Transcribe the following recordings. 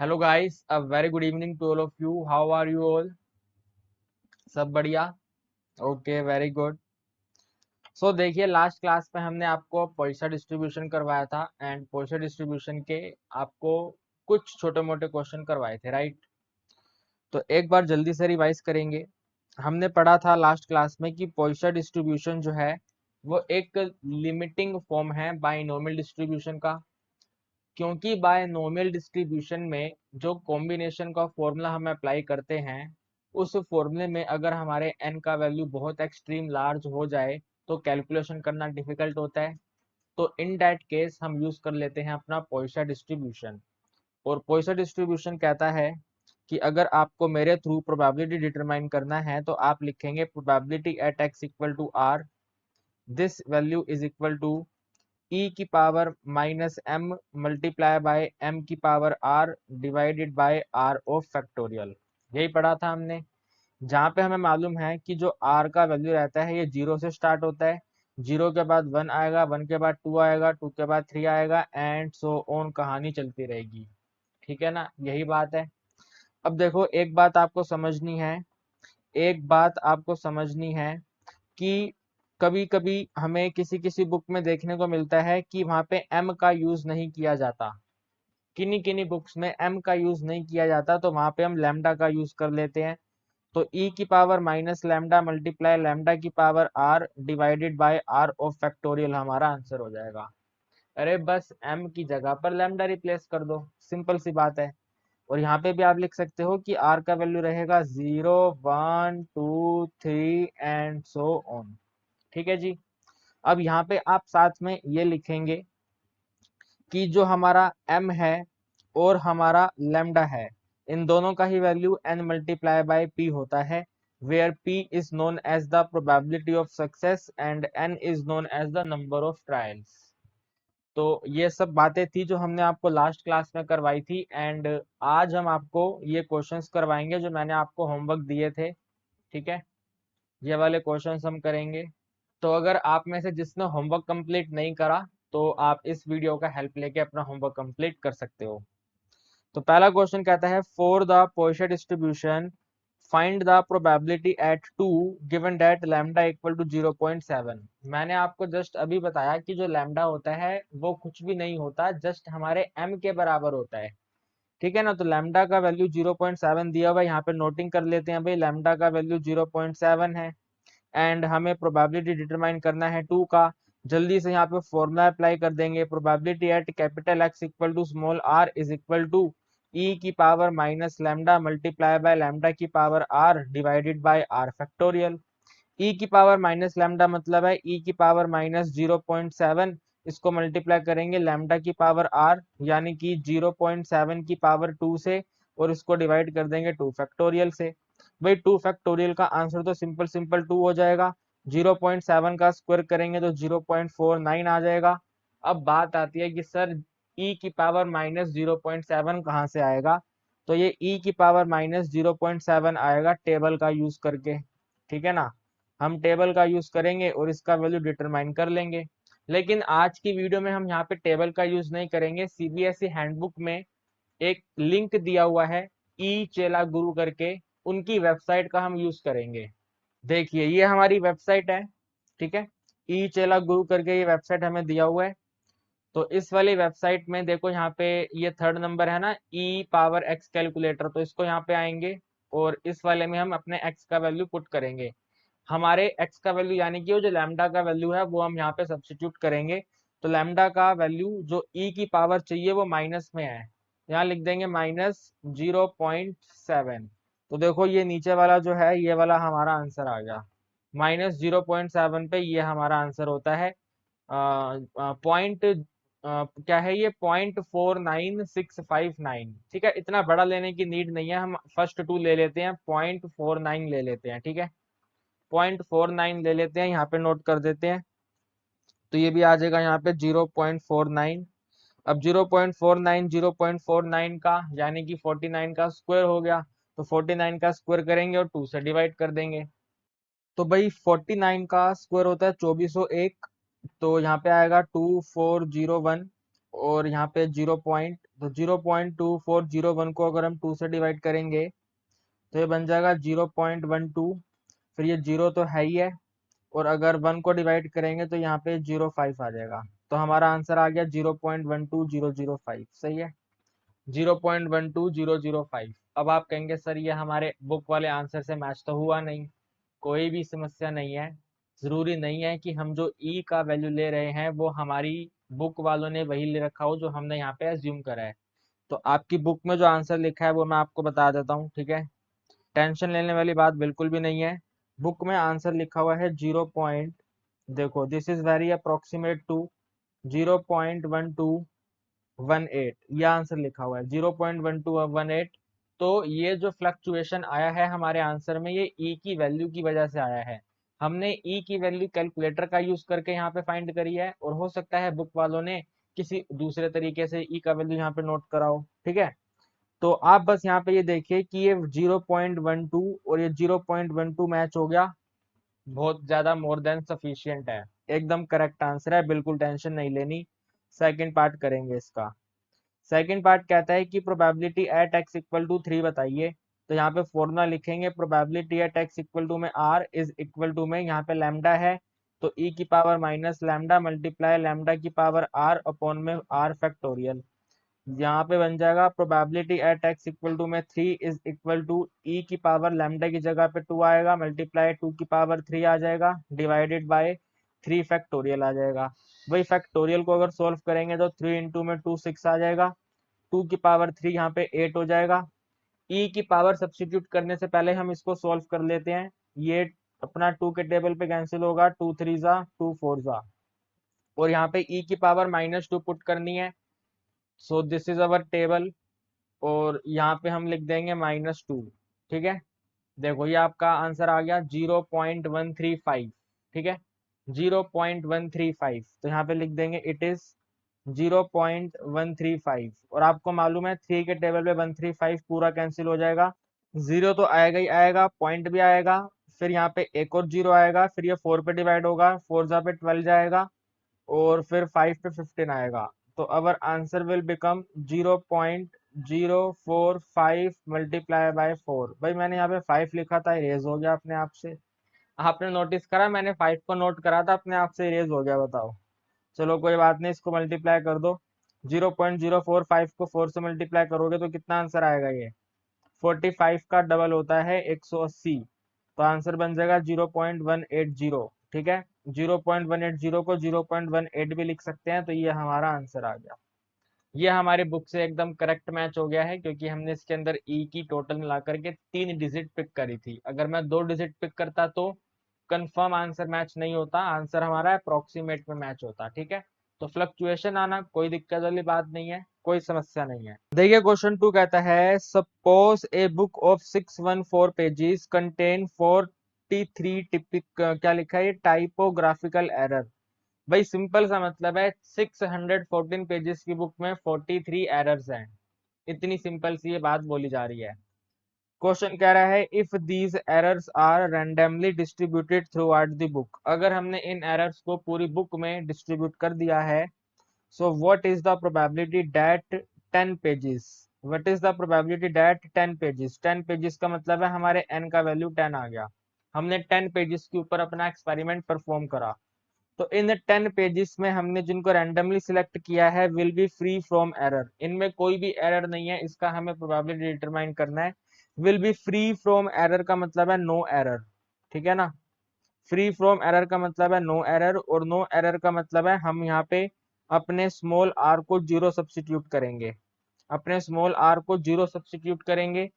Hello guys, a very good evening to all of you. How are you all? सब बढ़िया। Okay, very good. सो देखिए, last class में हमने आपको पैसा डिस्ट्रीब्यूशन करवाया था एंड पैसा डिस्ट्रीब्यूशन के आपको कुछ छोटे मोटे क्वेश्चन करवाए थे, राइट? तो एक बार जल्दी से रिवाइज करेंगे। हमने पढ़ा था लास्ट क्लास में कि पैसा डिस्ट्रीब्यूशन जो है वो एक लिमिटिंग फॉर्म है बाइनोमियल डिस्ट्रीब्यूशन का। क्योंकि बायनोमियल डिस्ट्रीब्यूशन में जो कॉम्बिनेशन का फॉर्मूला हम अप्लाई करते हैं, उस फॉर्मूले में अगर हमारे n का वैल्यू बहुत एक्सट्रीम लार्ज हो जाए तो कैलकुलेशन करना डिफिकल्ट होता है। तो इन दैट केस हम यूज कर लेते हैं अपना पॉइसन डिस्ट्रीब्यूशन। और पॉइसन डिस्ट्रीब्यूशन कहता है कि अगर आपको मेरे थ्रू प्रोबेबिलिटी डिटरमाइन करना है तो आप लिखेंगे probability at x equal to r, this value is equal to e की power minus m multiply by m की power r divided by r of factorial. यही पढ़ा था हमने। जहाँ पे हमें मालूम है कि जो r का वैल्यू रहता है ये जीरो से स्टार्ट होता है। जीरो के बाद वन आएगा, वन के बाद टू आएगा, टू के बाद थ्री आएगा एंड सो ऑन, कहानी चलती रहेगी। ठीक है ना, यही बात है। अब देखो, एक बात आपको समझनी है, एक बात आपको समझनी है कि कभी कभी हमें किसी किसी बुक में देखने को मिलता है कि वहां पे m का यूज नहीं किया जाता। किन्हीं किन्हीं बुक्स में m का यूज नहीं किया जाता तो वहां पे हम लैम्डा का यूज कर लेते हैं। तो e की power minus lambda multiply lambda की power r divided by r of factorial हमारा आंसर हो जाएगा। अरे बस m की जगह पर लैम्डा रिप्लेस कर दो, सिंपल सी बात है। और यहाँ पे भी आप लिख सकते हो कि r का वैल्यू रहेगा 0 1 2 3 एंड सो ऑन। ठीक है जी। अब यहाँ पे आप साथ में ये लिखेंगे कि जो हमारा m है और हमारा लैम्डा है, इन दोनों का ही value n multiply by p होता है, where p is known as the probability of success and n is known as the number of trials. तो ये सब बातें थी जो हमने आपको लास्ट क्लास में करवाई थी एंड आज हम आपको ये क्वेश्चंस करवाएंगे जो मैंने आपको होमवर्क दिए थे। ठीक है, ये वाले क्वेश्चंस हम करेंगे। तो अगर आप में से जिसने होमवर्क कंप्लीट नहीं करा तो आप इस वीडियो का हेल्प लेके अपना होमवर्क कंप्लीट कर सकते हो। तो पहला क्वेश्चन कहता है, for the Poisson distribution find the probability at 2 given that lambda equal to 0.7। मैंने आपको जस्ट अभी बताया कि जो लैम्डा होता है वो कुछ भी नहीं होता, जस्ट हमारे m के बराबर होता है। ठीक है ना, तो लैम्डा का वैल्यू 0.7 दिया हुआ है, यहाँ पे नोटिंग कर लेते हैं भाई, लैम्डा का वैल्यू 0.7 है एंड हमें प्रोबेबिलिटी डिटरमाइन करना है 2 का। जल्दी से यहाँ पे फॉर्मूला अप्लाई कर देंगे, probability at capital X equal to small R is equal to ई की power minus lambda multiply by lambda की power R divided by are factorial. E की पावर माइनस लैम्डा मतलब है ई की पावर माइनस 0.7, इसको multiply करेंगे lambda की power are यानी कि 0.7 की पावर 2 से, और इसको डिवाइड कर देंगे 2 फैक्टोरियल से। भाई 2 फैक्टोरियल का आंसर तो सिंपल सिंपल 2 हो जाएगा। 0.7 का स्क्वायर करेंगे तो 0.49 आ जाएगा। अब बात आती है कि सर ई की पावर माइनस 0.7 कहाँ से आएगा? तो ये ई की पावर माइनस 0.7 आएगा टेबल का यूज करके। ठीक है ना, हम टेबल का यूज करेंगे और इसका वैल्यू डिटरमाइन कर लेंगे। लेकिन आज की वीडियो में हम यहाँ पे टेबल का यूज नहीं करेंगे। सीबीएसई हैंडबुक में एक लिंक दिया हुआ है, ई चेला गुरु करके, उनकी वेबसाइट का हम यूज करेंगे। देखिए ये हमारी वेबसाइट है। ठीक है, ई चेला गुरु करके ये वेबसाइट हमें दिया हुआ है। तो इस वाली वेबसाइट में देखो, यहाँ पे ये थर्ड नंबर है ना, ई पावर एक्स कैलकुलेटर, तो इसको यहाँ पे आएंगे और इस वाले में हम अपने एक्स का वैल्यू पुट करेंगे। हमारे x का वैल्यू यानी कि वो जो लैम्डा का वैल्यू है वो हम यहाँ पे सब्स्टिट्यूट करेंगे। तो लैम्डा का वैल्यू जो e की पावर चाहिए वो माइनस में है, यहाँ लिख देंगे माइनस 0.7। तो देखो ये नीचे वाला जो है ये वाला हमारा आंसर आ गया, माइनस 0.7 पे ये हमारा आंसर होता है। पॉइंट क्या है ये, 0.49659। ठीक है, इतना बड़ा लेने की नीड नहीं है, हम फर्स्ट टू ले लेते हैं, 0.49 ले लेते हैं। ठीक है, 0.49 ले लेते हैं, यहाँ पे नोट कर देते हैं। तो ये भी आ जाएगा यहाँ पे 0.49। अब 0.49 0.49 का यानी कि 49 का स्क्वायर हो गया, तो 49 का स्क्वायर करेंगे और 2 से डिवाइड कर देंगे। तो भाई 49 का स्क्वायर होता है 2401, तो यहाँ पे आएगा 2401 और यहाँ पे 0.2401 को अगर हम 2 से डिवाइड करेंगे तो ये बन जाएगा 0.12। फिर ये 0 तो है ही है, और अगर 1 को डिवाइड करेंगे तो यहाँ पे 0.5 आ जाएगा। तो हमारा आंसर आ गया 0.12005। सही है, 0.12005। अब आप कहेंगे सर ये हमारे बुक वाले आंसर से मैच तो हुआ नहीं। कोई भी समस्या नहीं है। जरूरी नहीं है कि हम जो ई का वैल्यू ले रहे हैं वो हमारी बुक वालों ने वही ले रखा हो जो हमने यहाँ पे एज्यूम करा है। तो आपकी बुक में जो आंसर लिखा है वो मैं आपको बता देता हूँ, ठीक है। टेंशन लेने वाली बात बिल्कुल भी नहीं है। बुक में आंसर लिखा हुआ है 0. देखो, this is very approximate to 0.1218। ये आंसर लिखा हुआ है 0.1218। तो ये जो फ्लक्चुएशन आया है हमारे आंसर में, ये ई की वैल्यू की वजह से आया है। हमने ई की वैल्यू कैलकुलेटर का यूज करके यहाँ पे फाइंड करी है, और हो सकता है बुक वालों ने किसी दूसरे तरीके से ई का वैल्यू यहाँ पे नोट करा हो, ठीक है। तो आप बस यहाँ पे ये देखिए कि ये 0.12 और ये 0.12 मैच हो गया, बहुत ज्यादा मोर देन सफिशियंट है, एकदम करेक्ट आंसर है, बिल्कुल टेंशन नहीं लेनी। सेकंड पार्ट करेंगे इसका। सेकंड पार्ट कहता है कि probability at x equal to 3 बताइए। तो यहाँ पे फॉर्मूला लिखेंगे, probability at x equal to में आर इज इक्वल टू में यहाँ पे लैम्डा है, तो ई की power minus lambda multiply lambda की पावर आर अपॉन में आर फैक्टोरियल। यहाँ पे बन जाएगा probability at x equal to में 3 इज इक्वल टू ई की पावर लैम्डा की जगह पे 2 आएगा, मल्टीप्लाई 2 की पावर 3 आ जाएगा, डिवाइडेड बाय 3 फैक्टोरियल आ जाएगा। वही फैक्टोरियल को अगर सोल्व करेंगे तो 3 इंटू में 2 6 आ जाएगा, 2 की पावर 3 यहाँ पे 8 हो जाएगा। ई की पावर सब्स्टिट्यूट करने से पहले हम इसको सोल्व कर लेते हैं। ये अपना 2 के टेबल पे कैंसिल होगा, 2 3 जा 2 4 जा, और यहाँ पे ई की पावर -2 पुट करनी है। So this is our table, और यहाँ पे हम लिख देंगे -2, ठीक है। देखो ये आपका आंसर आ गया 0.135, ठीक है, 0.135। तो यहाँ पे लिख देंगे इट इज 0.135, और आपको मालूम है 3 के टेबल पे 135 पूरा कैंसिल हो जाएगा, जीरो तो आएगा ही आएगा, पॉइंट भी आएगा, फिर यहाँ पे एक और जीरो आएगा, फिर ये 4 पे डिवाइड होगा, 4 जा पे 12 जाएगा, और फिर 5 पे 15 आएगा। तो our answer will become 0.045 multiply by 4। भाई मैंने यहाँ पे 5 लिखा था, इरेज हो गया अपने आप से। आपने नोटिस करा, मैंने 5 को नोट करा था, अपने आप से इरेज हो गया, बताओ। चलो कोई बात नहीं, इसको मल्टीप्लाई कर दो। 0.045 को 4 से मल्टीप्लाई करोगे तो कितना आंसर आएगा? ये 45 का डबल होता है 180। तो आंसर बन जाएगा 0.180, ठीक है। 0.180 को 0.18 भी लिख सकते हैं, तो ये हमारा आंसर आ गया। ये हमारे बुक से एकदम करेक्ट मैच हो गया है, क्योंकि हमने इसके अंदर ई की टोटल मिलाकर के 3 डिजिट पिक करी थी। अगर मैं 2 डिजिट पिक करता तो कंफर्म आंसर मैच नहीं होता, आंसर हमारा अप्रोक्सीमेट में मैच होता, ठीक है। तो फ्लक्चुएशन आना कोई दिक्कत वाली बात नहीं है, कोई समस्या नहीं है। देखिए क्वेश्चन 2 कहता है suppose a book of 614 pages contain 43 टिपिक, क्या लिखा है, टाइपोग्राफिकल एरर। भाई सिंपल सा मतलब है, 614 पेजेस की बुक में 43 एरर्स हैं। इतनी सिंपल सी ये बात बोली जा रही है। क्वेश्चन कह रहा है if these errors are randomly distributed throughout the book. अगर हमने इन एरर्स को पूरी बुक में डिस्ट्रीब्यूट कर दिया है, सो what is the probability that 10 pages, what is the probability that 10 pages, 10 pages का मतलब है हमारे n का वैल्यू 10 आ गया। हमने 10 पेजेस के ऊपर अपना एक्सपेरिमेंट परफॉर्म करा, तो इन 10 पेजेस में हमने जिनको रैंडमली सिलेक्ट किया है will be free from error, इनमें कोई भी एरर नहीं है, इसका हमें प्रोबेबिलिटी डिटरमाइन करना है। Will be free from error का मतलब है नो एरर, ठीक है ना। फ्री फ्रॉम एरर का मतलब है नो एरर, और नो एरर का मतलब है हम यहाँ पे अपने स्मॉल आर को जीरो सब्स्टिट्यूट करेंगे, अपने स्मॉल आर को जीरो सब्स्टिट्यूट करेंगे।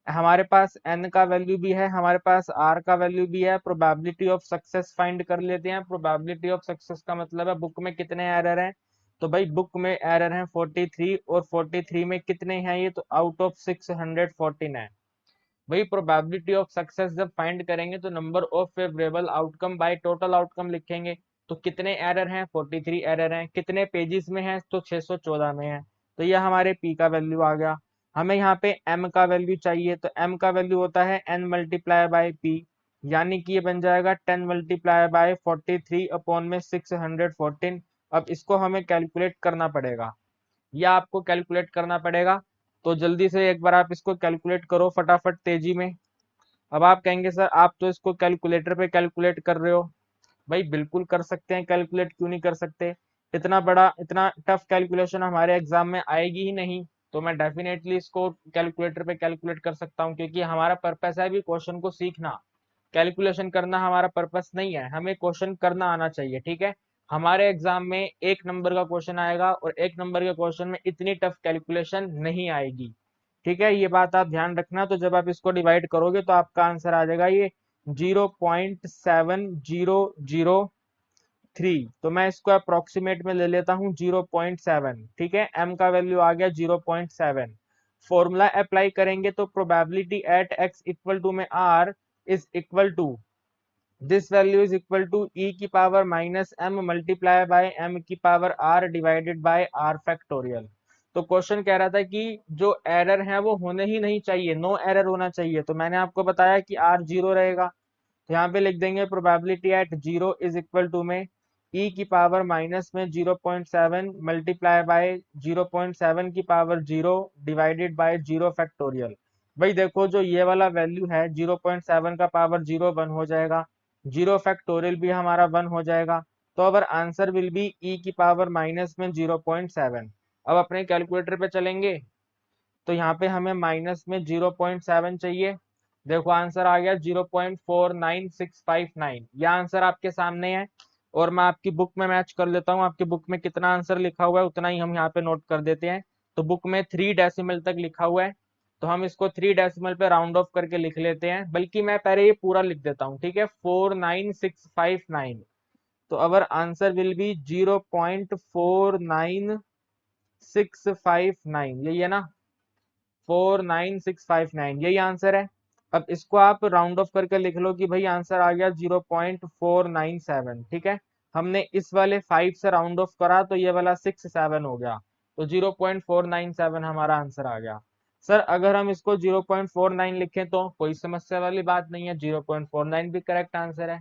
हमारे पास n का वैल्यू भी है, हमारे पास r का वैल्यू भी है, प्रोबेबिलिटी ऑफ सक्सेस फाइंड कर लेते हैं। प्रोबेबिलिटी ऑफ सक्सेस का मतलब है बुक में कितने एरर हैं। तो भाई बुक में एरर हैं 43, और 43 में कितने हैं ये, तो आउट ऑफ 614 है। वही प्रोबेबिलिटी ऑफ सक्सेस जब फाइंड करेंगे तो number of favourable outcome by total outcome लिखेंगे। तो कितने एरर हैं, 43 एरर हैं, कितने पेजेस में हैं, तो 614 में है। तो यह हमारे p का वैल्यू आ गया। हमें यहाँ पे m का वैल्यू चाहिए, तो m का वैल्यू होता है n मल्टीप्लाई बाय p, यानी कि ये बन जाएगा 10 मल्टीप्लाई बाय 43 अपॉन में 614। अब इसको हमें कैलकुलेट करना पड़ेगा। या आपको कैलकुलेट करना पड़ेगा। तो जल्दी से एक बार आप इसको कैलकुलेट करो फटाफट तेजी में। अब आप कहेंगे सर आप तो इसको कैलकुलेटर पे कैलकुलेट कर रहे हो। भाई बिल्कुल कर सकते हैं, कैलकुलेट क्यों नहीं कर सकते। इतना बड़ा इतना टफ कैलकुलेशन हमारे एग्जाम में आएगी ही नहीं, तो मैं डेफिनेटली इसको कैलकुलेटर पे कैलकुलेट कर सकता हूँ, क्योंकि हमारा पर्पस है भी क्वेश्चन को सीखना। कैलकुलेशन करना हमारा पर्पस नहीं है, हमें क्वेश्चन करना आना चाहिए। ठीक है, हमारे एग्जाम में 1 नंबर का क्वेश्चन आएगा और 1 नंबर के क्वेश्चन में इतनी टफ कैलकुलेशन नहीं आएगी। ठीक है, ये बात आप ध्यान रखना। तो जब आप इसको डिवाइड करोगे तो आपका आंसर आ जाएगा ये 0.7003। तो मैं इसको अप्रोक्सीमेट में ले लेता हूँ 0.7। ठीक है, m का वैल्यू आ गया 0.7। फॉर्मूला अप्लाई करेंगे तो probability at x equal to में r is equal to this value is equal to e की power minus m multiply by m की power r divided by r factorial. तो question कह रहा था कि जो एरर है वो होने ही नहीं चाहिए, नो एरर होना चाहिए। तो मैंने आपको बताया कि r 0 रहेगा, तो यहाँ पे लिख देंगे probability at 0 is equal to में e की पावर माइनस में 0.7 मल्टीप्लाई बाय 0.7 की पावर 0 डिवाइडेड बाय 0 फैक्टोरियल। भाई देखो जो ये वाला वैल्यू है 0.7 का पावर 0 1 हो जाएगा, 0 फैक्टोरियल भी हमारा 1 हो जाएगा। तो our answer will be e की पावर माइनस में 0.7। अब अपने कैलकुलेटर पे चलेंगे, तो यहाँ पे हमें माइनस में 0.7 चाहिए। देखो आंसर आ गया 0.49659। यह आंसर आपके सामने है, और मैं आपकी बुक में मैच कर लेता हूँ। आपकी बुक में कितना आंसर लिखा हुआ है उतना ही हम यहाँ पे नोट कर देते हैं। तो बुक में 3 डेसिमल तक लिखा हुआ है, तो हम इसको 3 डेसिमल पे राउंड ऑफ करके लिख लेते हैं। बल्कि मैं पहले ये पूरा लिख देता हूँ, ठीक है, 49659। तो अवर आंसर विल बी 0.49659। यही है ना, 49659, यही आंसर है। अब इसको आप राउंड ऑफ करके लिख लो कि भाई आंसर आ गया 0.497। ठीक है, हमने इस वाले 5 से राउंड ऑफ करा तो ये वाला 67 हो गया, तो 0.497 हमारा आंसर आ गया। सर अगर हम इसको 0.49 लिखें तो कोई समस्या वाली बात नहीं है, 0.49 भी करेक्ट आंसर है।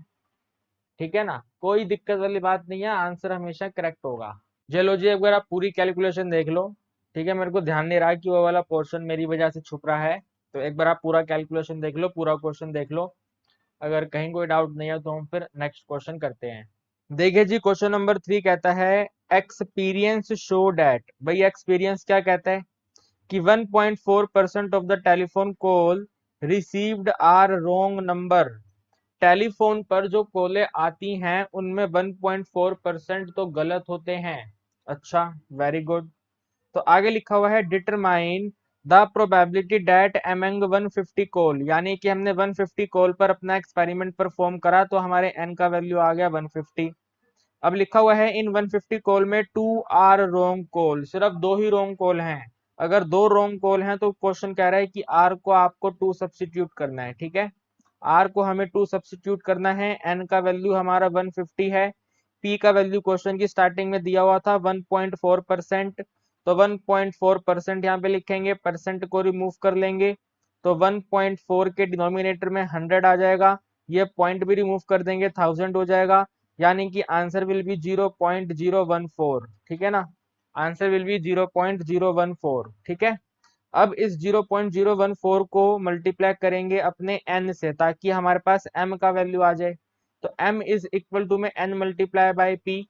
ठीक है ना, कोई दिक्कत वाली बात नहीं है, आंसर हमेशा करेक्ट होगा। चलो जी एक बार आप पूरी कैलकुलेशन देख लो। ठीक है, मेरे को ध्यान नहीं रहा कि वो वाला पोर्शन मेरी वजह से छुप रहा है, तो एक बार आप पूरा कैलकुलेशन देख लो, पूरा क्वेश्चन देख लो। अगर कहीं कोई डाउट नहीं है तो हम फिर नेक्स्ट क्वेश्चन करते हैं। देखिए जी क्वेश्चन नंबर 3 कहता है एक्सपीरियंस शो डैट। भाई एक्सपीरियंस क्या कहता है कि 1.4% of the telephone call received are wrong number. Telephone पर जो कॉलें आती हैं उनमें 1.4% तो गलत होते हैं। अच्छा, वेरी गुड। तो आगे लिखा हुआ है determine the probability that among 150 call, यानी कि हमने 150 कॉल पर अपना एक्सपेरिमेंट परफॉर्म करा तो हमारे एन का वैल्यू आ गया 150। अब लिखा हुआ है इन 150 कॉल में 2 आर रोंग कॉल, सिर्फ 2 ही रोंग कॉल हैं। अगर 2 रोंग कॉल हैं तो क्वेश्चन कह रहा है कि आर को आपको 2 सब्सिट्यूट करना है। ठीक है, आर को हमें 2 सब्सिट्यूट करना है। एन का वैल्यू हमारा 150 है, पी का वैल्यू क्वेश्चन की स्टार्टिंग में दिया हुआ था 1.4%। तो 1.4% यहाँ पे लिखेंगे, परसेंट को रिमूव कर लेंगे तो 1.4 के डिनोमिनेटर में 100 आ जाएगा, ये पॉइंट भी रिमूव कर देंगे 1000 हो जाएगा, यानी कि आंसर विल बी 0.014। ठीक है ना, आंसर विल बी 0.014। ठीक है, अब इस 0.014 को मल्टीप्लाई करेंगे अपने n से, ताकि हमारे पास m का वैल्यू आ जाए। तो m इज इक्वल टू में n multiply by p,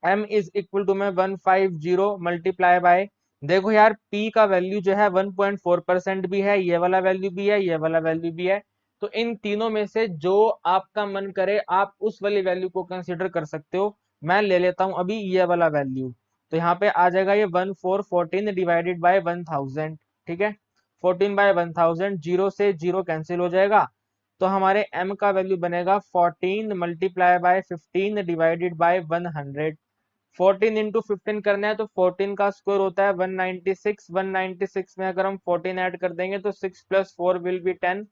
m is equal to में 150 मल्टीप्लाई बाय, देखो यार p का वैल्यू जो है 1.4% भी है, ये वाला वैल्यू भी है, ये वाला वैल्यू भी है। तो इन तीनों में से जो आपका मन करे आप उस वाली वैल्यू को कंसीडर कर सकते हो। मैं ले लेता हूं अभी ये वाला वैल्यू, तो यहाँ पे आ जाएगा ये 1414 डिवाइडेड बाय 1000। ठीक है, 14/1000, जीरो से जीरो कैंसिल हो जाएगा, तो हमारे m का वैल्यू बनेगा 14 multiply by 15 divided by 100। 14 into 15 करना है तो 14 का स्क्वायर होता है 196। 196 में अगर हम 14 ऐड कर देंगे तो 6 + 4 will be 10,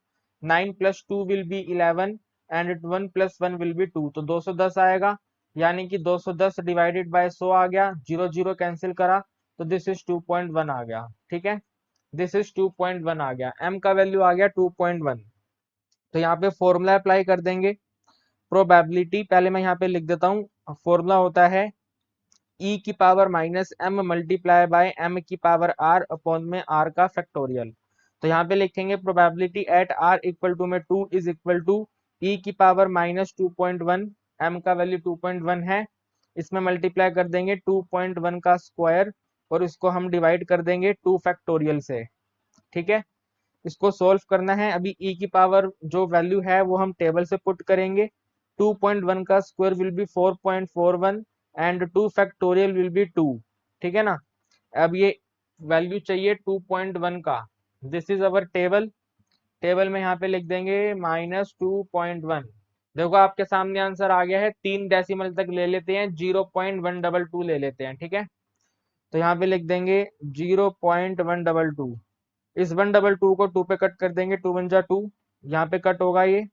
9 + 2 will B 11 and 1 + 1 will be 2, तो 210 आएगा। यानी कि 210 डिवाइडेड बाय 100 आ गया, जीरो जीरो कैंसिल करा तो दिस इज 2.1 आ गया। ठीक है, दिस इज 2.1 आ गया, m का वैल्यू आ गया 2.1। तो यहाँ पे फॉर्मूला अप्लाई कर देंगे। प्रोबेबिलिटी पहले मैं यहाँ पे लिख देता हूँ, फॉर्मूला होता है ई की power minus M multiply by M की पावर आर अपॉन में आर का फैक्टोरियल। तो यहाँ पे लिखेंगे probability at r equal to में 2 इज इक्वल टू ई की पावर माइनस 2.1, एम का वैल्यू 2.1 है, इसमें मल्टीप्लाई कर देंगे 2.1 का स्क्वायर और इसको हम डिवाइड कर देंगे 2 फैक्टोरियल से। ठीक है, इसको सोल्व करना है। अभी ई की पावर जो वैल्यू है वो हम टेबल से पुट करेंगे। 2.1 का square will be 4.41 and 2 factorial will be 2। ठीक है ना, अब ये वैल्यू चाहिए 2.1 का। This is our table. Table में यहाँ पे लिख देंगे -2.1। देखो आपके सामने आंसर आ गया है। 3 डेसिमल तक ले लेते हैं, 0.122 ले लेते हैं। ठीक है, तो यहाँ पे लिख देंगे 0.122। इस 122 को 2 पे कट कर देंगे, 2 वन जा 2, यहाँ पे कट होगा ये,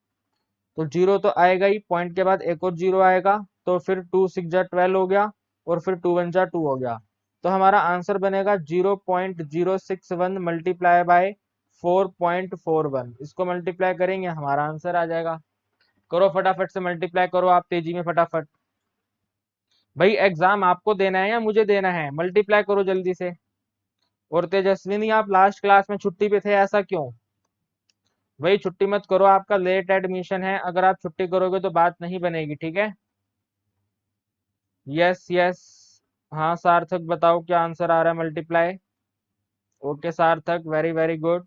तो जीरो तो आएगा ही, पॉइंट के बाद एक और जीरो आएगा, तो फिर 2 6 जा 12 हो गया और फिर 2 वन जा 2 हो गया। तो हमारा आंसर बनेगा 0.061 मल्टीप्लाई बाय 4.41। इसको मल्टीप्लाई करेंगे हमारा आंसर आ जाएगा। करो फटाफट से मल्टीप्लाई करो आप तेजी में फटाफट। भाई एग्जाम आपको देना है या मुझे देना है? मल्टीप्लाई करो जल्दी से। और तेजस्विनी आप लास्ट क्लास में छुट्टी पे थे, ऐसा क्यों? भाई छुट्टी मत करो, आपका लेट एडमिशन है, अगर आप छुट्टी करोगे तो बात नहीं बनेगी। ठीक है, यस यस। हाँ सार्थक बताओ क्या आंसर आ रहा है मल्टीप्लाई। ओके सार्थक, वेरी वेरी गुड।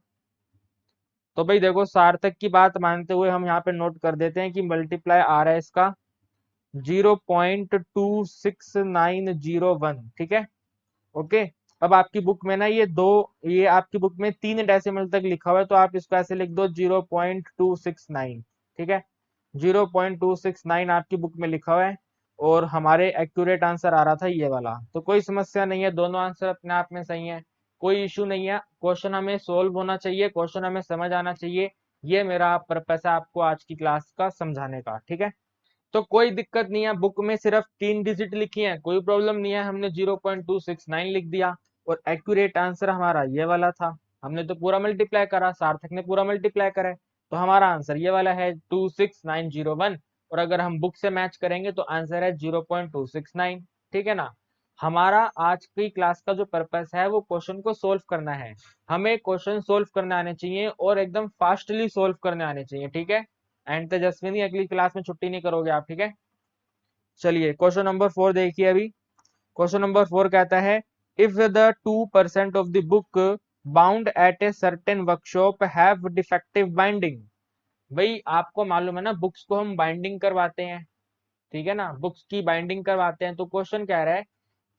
तो भाई देखो सार्थक की बात मानते हुए हम यहाँ पे नोट कर देते हैं कि मल्टीप्लाई आ रहा है इसका 0.26901। ठीक है, ओके। अब आपकी बुक में ना ये आपकी बुक में 3 डेसिमल तक लिखा हुआ है, तो आप इसको ऐसे लिख दो 0.269। ठीक है, 0.269 आपकी बुक में लिखा हुआ है और हमारे एक्यूरेट आंसर आ रहा था ये वाला। तो कोई समस्या नहीं है, दोनों आंसर अपने आप में सही है, कोई इशू नहीं है। क्वेश्चन हमें सोल्व होना चाहिए, क्वेश्चन हमें समझ आना चाहिए, ये मेरा पर्पस है आपको आज की क्लास का समझाने का। ठीक है, तो कोई दिक्कत नहीं है, बुक में सिर्फ 3 डिजिट लिखी है, कोई प्रॉब्लम नहीं है। हमने 0.269 लिख दिया और एक्यूरेट आंसर हमारा ये वाला था। हमने तो पूरा मल्टीप्लाई करा, सार्थक ने पूरा मल्टीप्लाई करा है, तो हमारा आंसर ये वाला है 26901। और अगर हम बुक से मैच करेंगे तो आंसर है 0.269। ठीक है ना, हमारा आज की क्लास का जो पर्पस है वो क्वेश्चन को सोल्व करना है। हमें क्वेश्चन सोल्व करने आने चाहिए और एकदम फास्टली सोल्व करने आने चाहिए। ठीक है, एंड तेजस्विनी अगली क्लास में छुट्टी नहीं करोगे आप। ठीक है, चलिए क्वेश्चन नंबर 4 देखिए। अभी क्वेश्चन नंबर 4 कहता है if the 2% of the book bound at a certain workshop have defective binding. भाई आपको मालूम है ना, बुक्स को हम बाइंडिंग करवाते हैं। ठीक है ना, बुक्स की बाइंडिंग करवाते हैं। तो क्वेश्चन कह रहा है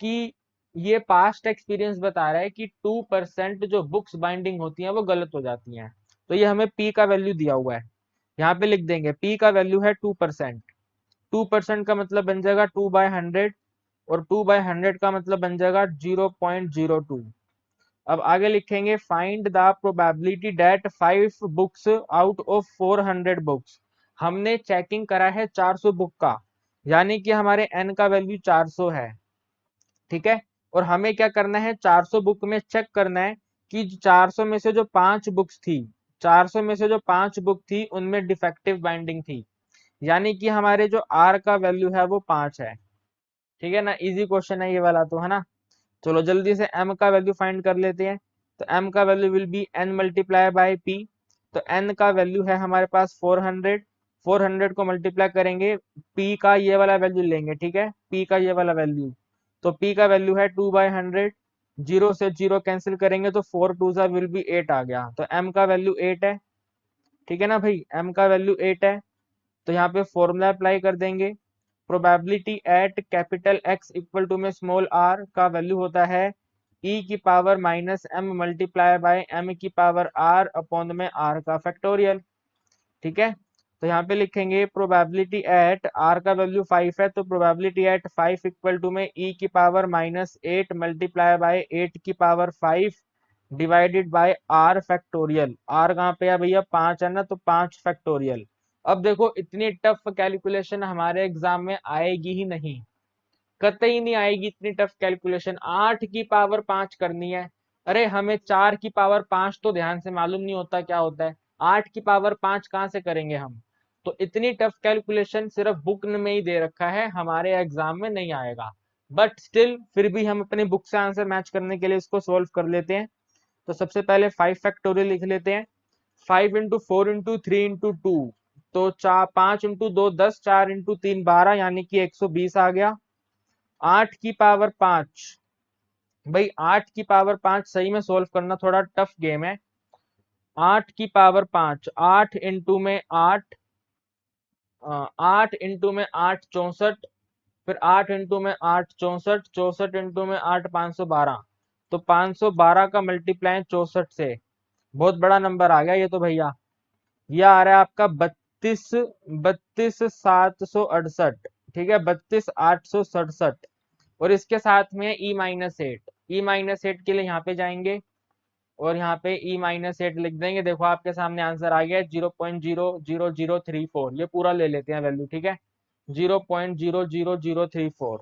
कि ये पास्ट एक्सपीरियंस बता रहा है कि 2% जो बुक्स बाइंडिंग होती हैं वो गलत हो जाती हैं। तो ये हमें पी का वैल्यू दिया हुआ है, यहाँ पे लिख देंगे पी का वैल्यू है 2%। 2% का मतलब बन जाएगा 2/100 और 2/100 का मतलब बन जाएगा 0.02। अब आगे लिखेंगे find the probability that 5 books out of 400 books. हमने चेकिंग करा है 400 बुक का, यानी कि हमारे एन का वैल्यू 400 है। ठीक है, और हमें क्या करना है, 400 बुक में चेक करना है कि 400 में से जो 5 बुक्स थी, 400 में से जो 5 बुक थी उनमें डिफेक्टिव बाइंडिंग थी, यानी कि हमारे जो आर का वैल्यू है वो 5 है। ठीक है ना, इजी क्वेश्चन है ये वाला तो, है ना। चलो जल्दी से एम का वैल्यू फाइंड कर लेते हैं। तो एम का value will be n multiply by p. तो एन का वैल्यू है हमारे पास 400। 400 को मल्टीप्लाई करेंगे, पी का ये वाला वैल्यू लेंगे। ठीक है, पी का ये वाला वैल्यू, तो पी का वैल्यू है 2/100। जीरो से जीरो कैंसिल करेंगे तो 4 टू सा विल बी 8 आ गया, तो एम का वैल्यू 8 है। ठीक है ना भाई, एम का वैल्यू 8 है। तो यहाँ पे फॉर्मूला अप्लाई कर देंगे। Probability at capital X equal to में स्मॉल आर का वैल्यू होता है ई की power minus M multiply by M की पावर आर अपॉन में आर का फैक्टोरियल। ठीक है, तो यहाँ पे लिखेंगे प्रोबेबिलिटी एट आर का वैल्यू 5 है, तो प्रोबेबिलिटी एट 5 इक्वल टू में ई की पावर -8 मल्टीप्लाई बाय 8 की power 5 divided by are factorial. R कहाँ पे है भैया, 5 है ना, तो 5 फैक्टोरियल। अब देखो इतनी टफ कैलकुलेशन हमारे एग्जाम में आएगी ही नहीं, कतई नहीं आएगी इतनी टफ कैलकुलेशन। 8 की पावर 5 करनी है, अरे हमें 4 की पावर 5 तो ध्यान से मालूम नहीं होता क्या होता है, 8 की पावर 5 कहाँ से करेंगे हम? तो इतनी टफ कैलकुलेशन सिर्फ बुक में ही दे रखा है, हमारे एग्जाम में नहीं आएगा। बट स्टिल फिर भी हम अपने बुक से आंसर मैच करने के लिए इसको सोल्व कर लेते हैं। तो सबसे पहले 5 फैक्टोरियल लिख लेते हैं। 5 × 4 × 3 × 2, तो 5 × 2 10, 4 × 3 12, यानी कि 120 आ गया। 8 की पावर 5, भाई 8 की पावर 5 सही में सोल्व करना थोड़ा टफ गेम है। 8 की पावर 5, 8 64, फिर 8 × 8 64, 64 × 8 512, तो 512 का मल्टीप्लाई 64 से, बहुत बड़ा नंबर आ गया ये तो भैया। ये आ रहा है आपका 32,768, ठीक है, 32,867। और इसके साथ में E-8, E-8 के लिए यहाँ पे जाएंगे और यहाँ पे E-8 लिख देंगे। देखो आपके सामने आंसर आ गया है 0.00034, ये पूरा ले लेते हैं वैल्यू, ठीक है, 0.00034।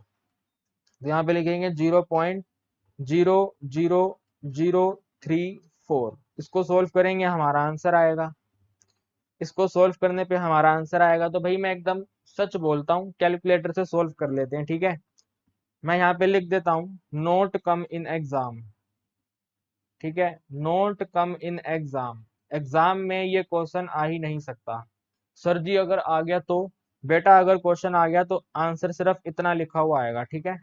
तो यहाँ पे लिखेंगे 0.00034, इसको सोल्व करेंगे हमारा आंसर आएगा। इसको सोल्व करने पे हमारा आंसर आएगा। तो भाई मैं एकदम सच बोलता हूँ, कैलकुलेटर से सोल्व कर लेते हैं, ठीक है। मैं यहाँ पे लिख देता हूँ नोट कम इन एग्जाम, ठीक है, note come in exam. Exam में ये क्वेश्चन आ ही नहीं सकता। सर जी अगर आ गया तो, बेटा अगर क्वेश्चन आ गया तो आंसर सिर्फ इतना लिखा हुआ आएगा, ठीक है,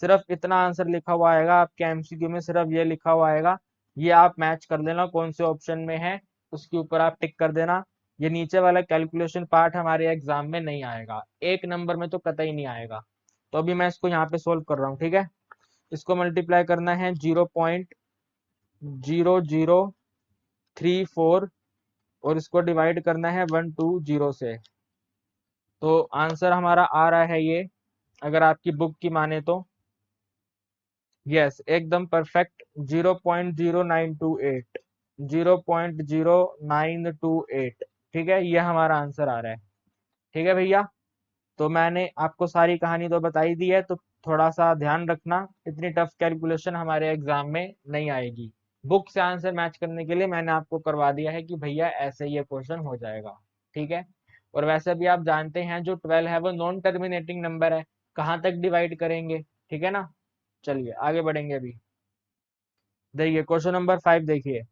सिर्फ इतना आंसर लिखा हुआ आएगा आपके एमसीक्यू में, सिर्फ ये लिखा हुआ आएगा। ये आप मैच कर लेना कौन से ऑप्शन में है, उसके ऊपर आप टिक कर देना। ये नीचे वाला कैलकुलेशन पार्ट हमारे एग्जाम में नहीं आएगा, 1 नंबर में तो कतई नहीं आएगा। तो अभी मैं इसको यहाँ पे सोल्व कर रहा हूँ, ठीक है। इसको मल्टीप्लाई करना है 0.0034 और इसको डिवाइड करना है 120 से। तो आंसर हमारा आ रहा है ये, अगर आपकी बुक की माने तो, यस एकदम परफेक्ट, 0.0928, 0.0928, ठीक है, ये हमारा आंसर आ रहा है। ठीक है भैया, तो मैंने आपको सारी कहानी तो बता ही दी है, तो थोड़ा सा ध्यान रखना, इतनी टफ कैलकुलेशन हमारे एग्जाम में नहीं आएगी। बुक से आंसर मैच करने के लिए मैंने आपको करवा दिया है कि भैया ऐसे ये क्वेश्चन हो जाएगा, ठीक है। और वैसे भी आप जानते हैं जो 12 है वो नॉन टर्मिनेटिंग नंबर है, कहाँ तक डिवाइड करेंगे, ठीक है ना। चलिए आगे बढ़ेंगे अभी। देखिए क्वेश्चन नंबर 5 देखिए,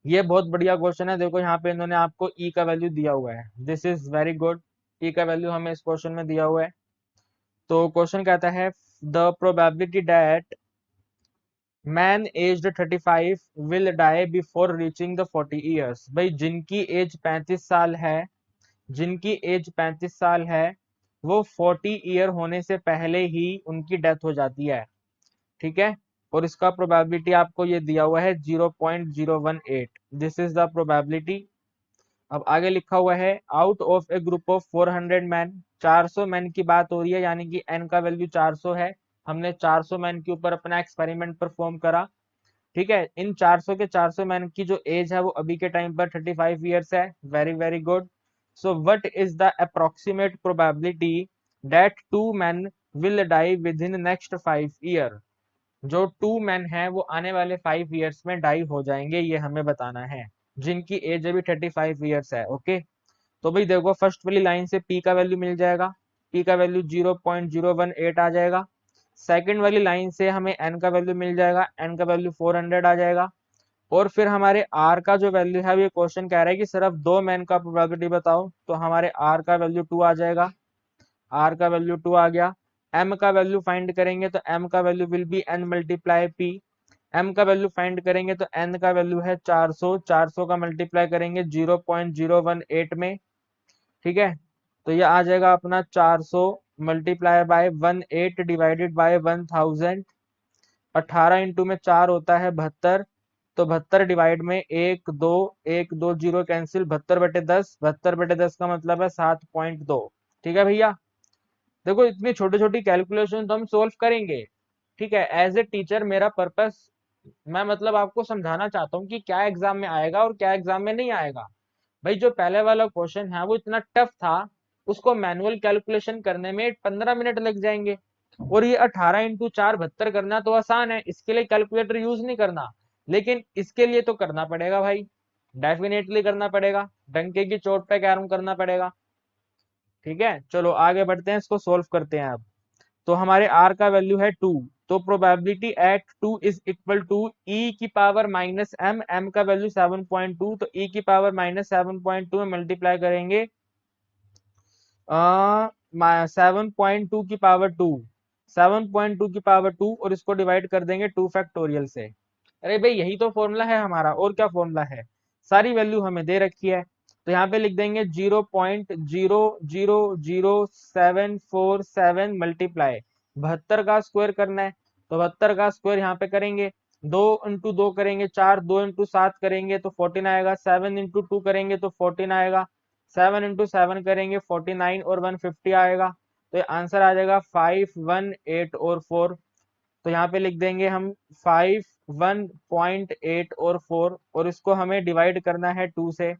ये बहुत बढ़िया क्वेश्चन है। देखो यहाँ पे इन्होंने आपको ई का वैल्यू दिया हुआ है, दिस इज वेरी गुड। ई का वैल्यू हमें इस क्वेश्चन में दिया हुआ है। तो क्वेश्चन कहता है the probability that man aged 35 will die before reaching the 40 years. भाई जिनकी एज 35 साल है, जिनकी एज 35 साल है, वो 40 ईयर होने से पहले ही उनकी डेथ हो जाती है, ठीक है। और इसका प्रोबेबिलिटी आपको ये दिया हुआ है 0.018, दिस इज द प्रोबेबिलिटी। अब आगे लिखा हुआ है out of A group of 400 man, 400 man की बात हो रही है, यानी कि एन का वैल्यू 400 है। हमने 400 मैन के ऊपर अपना एक्सपेरिमेंट परफॉर्म करा, ठीक है। इन 400 के 400 मैन की जो एज है वो अभी के टाइम पर 35 ईयर्स है, very very good. So what is the approximate probability that 2 man will die within next 5 year. जो 2 मैन है वो आने वाले 5 ईयर्स में डाई हो जाएंगे, ये हमें बताना है, जिनकी एज अभी 35 ईयर्स है, ओके। तो भाई देखो फर्स्ट वाली लाइन से पी का वैल्यू मिल जाएगा, पी का वैल्यू 0.018 आ जाएगा। सेकंड वाली लाइन से हमें एन का वैल्यू मिल जाएगा, एन का वैल्यू 400 आ जाएगा। और फिर हमारे आर का जो वैल्यू है, ये क्वेश्चन कह रहा है कि सिर्फ 2 मैन का प्रोबेबिलिटी बताओ, तो हमारे आर का वैल्यू 2 आ जाएगा, आर का वैल्यू 2 आ गया। एम का वैल्यू फाइंड करेंगे तो एम का value will be n multiply p. M का वैल्यू फाइंड करेंगे तो एन का वैल्यू है 400, 400 का मल्टीप्लाई करेंगे 0.018 में, ठीक है। तो ये आ जाएगा अपना 400 multiply by 18 divided by 1000। 18 into में 4 होता है 72, तो 72 डिवाइड में 1 2 जीरो कैंसिल, 72/10, 72/10 का मतलब है 7.2, ठीक है भैया। देखो इतनी छोटी छोटी कैलकुलेशन तो हम सोल्व करेंगे, ठीक है। एज ए टीचर मेरा पर्पस, मैं मतलब आपको समझाना चाहता हूँ कि क्या एग्जाम में आएगा और क्या एग्जाम में नहीं आएगा। भाई जो पहले वाला क्वेश्चन है वो इतना टफ था, उसको मैनुअल कैलकुलेशन करने में 15 मिनट लग जाएंगे। और ये 18 × 4 72 करना तो आसान है, इसके लिए कैलकुलेटर यूज नहीं करना, लेकिन इसके लिए तो करना पड़ेगा भाई, डेफिनेटली करना पड़ेगा, डंके की चोट पे कैरम करना पड़ेगा, ठीक है। चलो आगे बढ़ते हैं, इसको सोल्व करते हैं अब। तो हमारे आर का वैल्यू है 2, तो probability at 2 is equal to ई की पावर माइनस एम, एम का वैल्यू 7.2, तो ई की पावर माइनस 7.2 में मल्टीप्लाई करेंगे 7.2 की पावर 2, 7.2 की पावर 2 और इसको डिवाइड कर देंगे 2 फैक्टोरियल से। अरे भाई यही तो फॉर्मूला है हमारा, और क्या फॉर्मूला है, सारी वैल्यू हमें दे रखी है, तो यहाँ पे लिख देंगे 0.00747 मल्टीप्लाई 72 का स्क्वायर करना है, तो 72 का स्क्वायर यहाँ पे करेंगे, 2 इंटू 2 करेंगे 4, 2 इंटू 7 करेंगे तो 14 आएगा, 7 इंटू 2 करेंगे तो 14 आएगा, 7 इंटू 7 करेंगे 49 और 150 आएगा, तो ये आंसर आ जाएगा 518 और 4। तो यहाँ पे लिख देंगे हम 51.8 और 4, और इसको हमें डिवाइड करना है 2 से,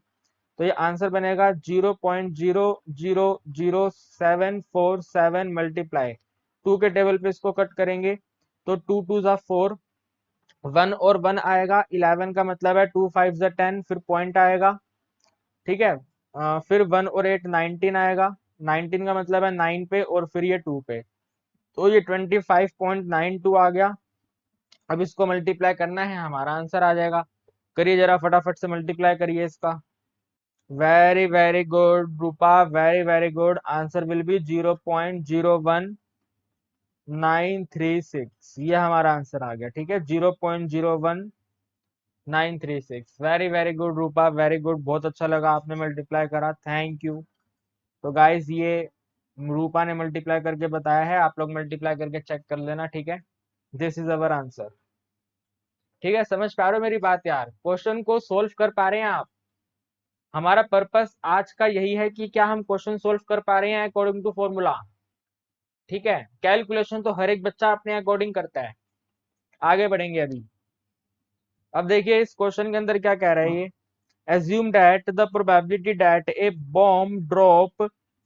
तो ये आंसर बनेगा 0.0000747 मल्टीप्लाई 2 के टेबल पे इसको कट करेंगे तो 2 टू जा 4, 1 और 1 आएगा, 11 का मतलब है 2 5 जा 10, फिर पॉइंट आएगा, ठीक है। फिर 1 और 8 19 आएगा, 19 का मतलब है 9 पे और फिर ये 2 पे, तो ये 25.92 आ गया। अब इसको मल्टीप्लाई करना है, हमारा आंसर आ जाएगा। करिए जरा फटाफट से मल्टीप्लाई करिए इसका। Very very good Rupa, very very good, answer will be 0.01936, ये हमारा आंसर आ गया, ठीक है 0.01936। वेरी वेरी गुड रूपा, वेरी गुड, बहुत अच्छा लगा आपने मल्टीप्लाई करा, थैंक यू। तो गाइस ये रूपा ने मल्टीप्लाई करके बताया है, आप लोग मल्टीप्लाई करके चेक कर लेना, ठीक है। दिस इज अवर आंसर, ठीक है। समझ पा रहे हो मेरी बात यार, क्वेश्चन को सोल्व कर पा रहे हैं आप। हमारा पर्पस आज का यही है कि क्या हम क्वेश्चन सोल्व कर पा रहे हैं अकॉर्डिंग टू फॉर्मूला, ठीक है। कैलकुलेशन तो हर एक बच्चा अपने अकॉर्डिंग करता है। आगे बढ़ेंगे अभी। अब देखिए इस क्वेश्चन के अंदर क्या कह रहा है ये, assume that the probability that a bomb drop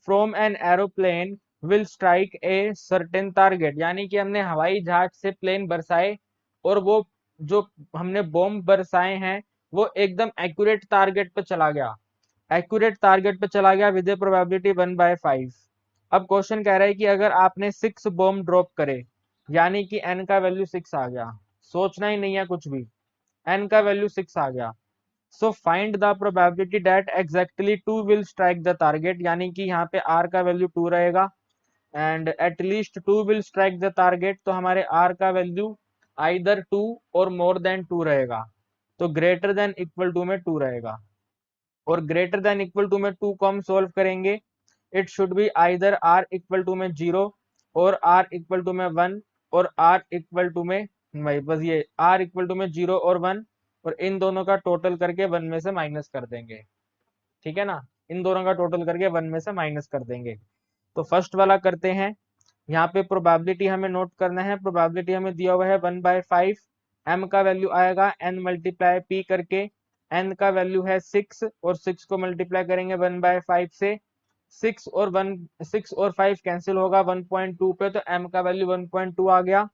from an aeroplane will strike a certain target, यानी कि हमने हवाई जहाज से प्लेन बरसाए और वो जो हमने बॉम्ब बरसाए हैं वो एकदम एक्यूरेट टारगेट पे चला गया, एक्यूरेट टारगेट पे चला गया विद ए प्रोबेबिलिटी 1/5। अब क्वेश्चन कह रहा है कि अगर आपने 6 बॉम्ब ड्रॉप करे, यानी कि n का वैल्यू 6 आ गया, सोचना ही नहीं है कुछ भी, n का वैल्यू 6 आ गया, so find the probability that exactly 2 will strike the target, यानी कि यहाँ पे r का वैल्यू 2 रहेगा and at least 2 will strike the target, तो हमारे r का value either 2 or more than 2 रहेगा, तो ग्रेटर देन इक्वल टू में 2 रहेगा, और ग्रेटर देन इक्वल टू में 2 को हम सोल्व करेंगे, it should be either r equal to में 0 और r इक्वल टू में 1 और r इक्वल टू में, भाई बस ये r इक्वल टू में 0 और 1, और इन दोनों का टोटल करके 1 में से माइनस कर देंगे, ठीक है ना। इन दोनों का टोटल करके 1 में से माइनस कर देंगे। तो फर्स्ट वाला करते हैं। यहाँ पे प्रोबेबिलिटी हमें नोट करना है, प्रोबेबिलिटी हमें दिया हुआ है 1/5, m का वैल्यू आएगा n मल्टीप्लाई p करके, n का वैल्यू है 6 और 6 को मल्टीप्लाई करेंगे 1/5 से, 6 और 5 कैंसिल होगा 1.2 पे, तो m का वैल्यू 1.2 आ गया।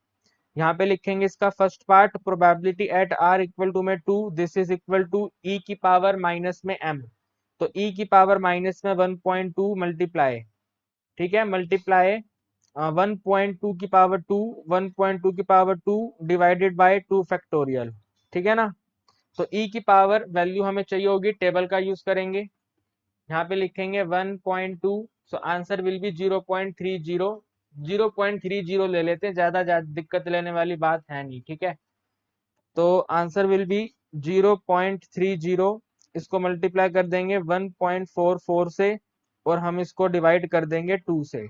यहाँ पे लिखेंगे इसका first part, probability at r equal to में 2, this is equal to e की पावर माइनस में m, तो e की पावर माइनस में 1.2 मल्टीप्लाई, ठीक है, मल्टीप्लाई 1.2 की पावर 2, 1.2 की पावर 2 डिवाइडेड बाय 2 फैक्टोरियल, ठीक है ना। तो e की पावर वैल्यू हमें चाहिए होगी, टेबल का यूज करेंगे, यहाँ पे लिखेंगे 1.2, सो आंसर विल बी 0.30, 0.30 ले लेते हैं, ज्यादा दिक्कत लेने वाली बात है नहीं, ठीक है। तो आंसर विल बी 0.30, इसको मल्टीप्लाई कर देंगे 1.44 से और हम इसको डिवाइड कर देंगे 2 से,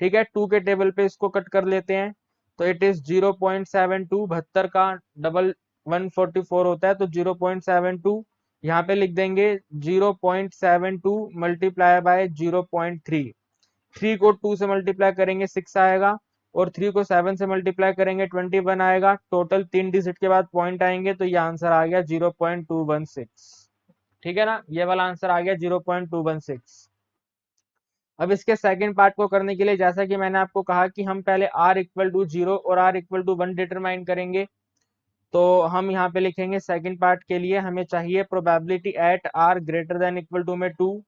ठीक है। 2 के टेबल पे इसको कट कर लेते हैं, तो इट इज 0.72, 72 का डबल 144 होता है, तो 0.72 यहाँ पे लिख देंगे 0.72 मल्टीप्लाई बाय 0.3, 3 को 2 से मल्टीप्लाई करेंगे 6 आएगा, और 3 को 7 से मल्टीप्लाई करेंगे 21 आएगा, टोटल 3 डिजिट के बाद पॉइंट आएंगे, तो ये आंसर आ गया 0.216, ठीक है ना, ये वाला आंसर आ गया 0.216। अब इसके सेकंड पार्ट को करने के लिए जैसा कि मैंने आपको कहा कि हम पहले r इक्वल टू 0 और r इक्वल टू 1 डिटरमाइन करेंगे, तो हम यहाँ पे लिखेंगे सेकंड पार्ट के लिए हमें चाहिए probability at r greater than equal to में 2,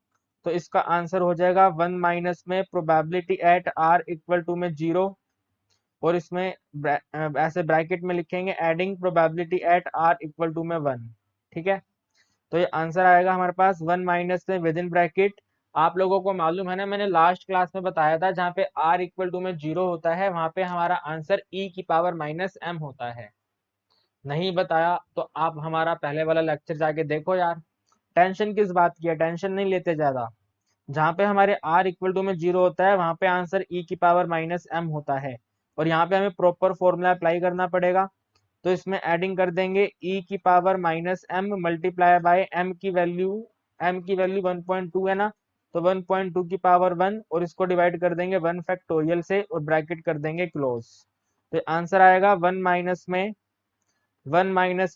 तो इसका आंसर हो जाएगा 1 माइनस में probability at r equal to में 0, और इसमें ऐसे ब्रैकेट में लिखेंगे adding probability at r equal to में 1। ठीक है, तो ये आंसर आएगा हमारे पास 1 माइनस में विद इन ब्रैकेट। आप लोगों को मालूम है ना, मैंने लास्ट क्लास में बताया था जहाँ पे r इक्वल टू में 0 होता है वहां पे हमारा आंसर e की पावर माइनस m होता है। नहीं बताया तो आप हमारा पहले वाला लेक्चर जाके देखो यार। टेंशन किस बात की है, टेंशन नहीं लेते ज्यादा। जहाँ पे हमारे r इक्वल टू में 0 होता है वहां पे आंसर e की पावर माइनस m होता है, और यहाँ पे हमें प्रॉपर फॉर्मूला अप्लाई करना पड़ेगा। तो इसमें एडिंग कर देंगे e की power minus m multiply by m की वैल्यू 1.2 है ना, तो 1.2 की पावर 1 और इसको डिवाइड कर देंगे 1 फैक्टोरियल से और ब्रैकेट कर देंगे क्लोज। तो आंसर आएगा 1 माइनस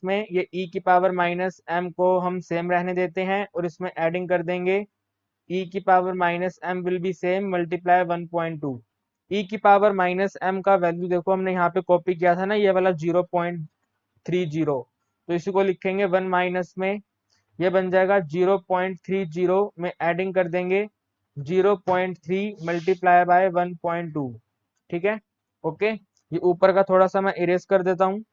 में ये e की पावर माइनस m को हम सेम रहने देते हैं और इसमें एडिंग कर देंगे e की power minus m will be same multiply 1.2। e की पावर माइनस m का वैल्यू देखो हमने यहाँ पे कॉपी किया था ना, ये वाला 0.30, तो इसी को लिखेंगे 1 माइनस में, ये बन जाएगा 0.30 में एडिंग कर देंगे 0.3 मल्टीप्लाई बाय 1.2। ठीक है, ओके। ये ऊपर का थोड़ा सा मैं इरेज कर देता हूँ।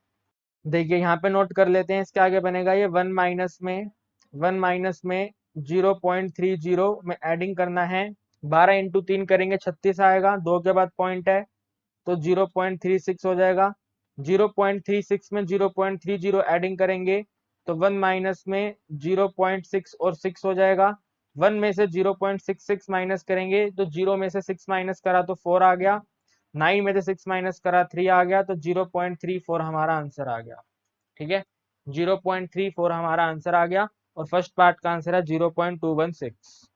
देखिए यहाँ पे नोट कर लेते हैं, इसके आगे बनेगा ये 1 माइनस में 0.30 में एडिंग करना है। 12 इंटू 3 करेंगे 36 आएगा, 2 के बाद पॉइंट है तो 0.36 हो जाएगा। 0.36 में 0.30 एडिंग करेंगे तो 1 माइनस में 0.6 और 6 हो जाएगा। 1 में से 0.66 माइनस करेंगे तो 0 में से 6 माइनस करा तो 4 आ गया। 9 में से 6 माइनस करा 3 आ गया, तो 0.34 हमारा आंसर आ गया। ठीक है, 0.34 हमारा आंसर आ गया और फर्स्ट पार्ट का आंसर है 0.216।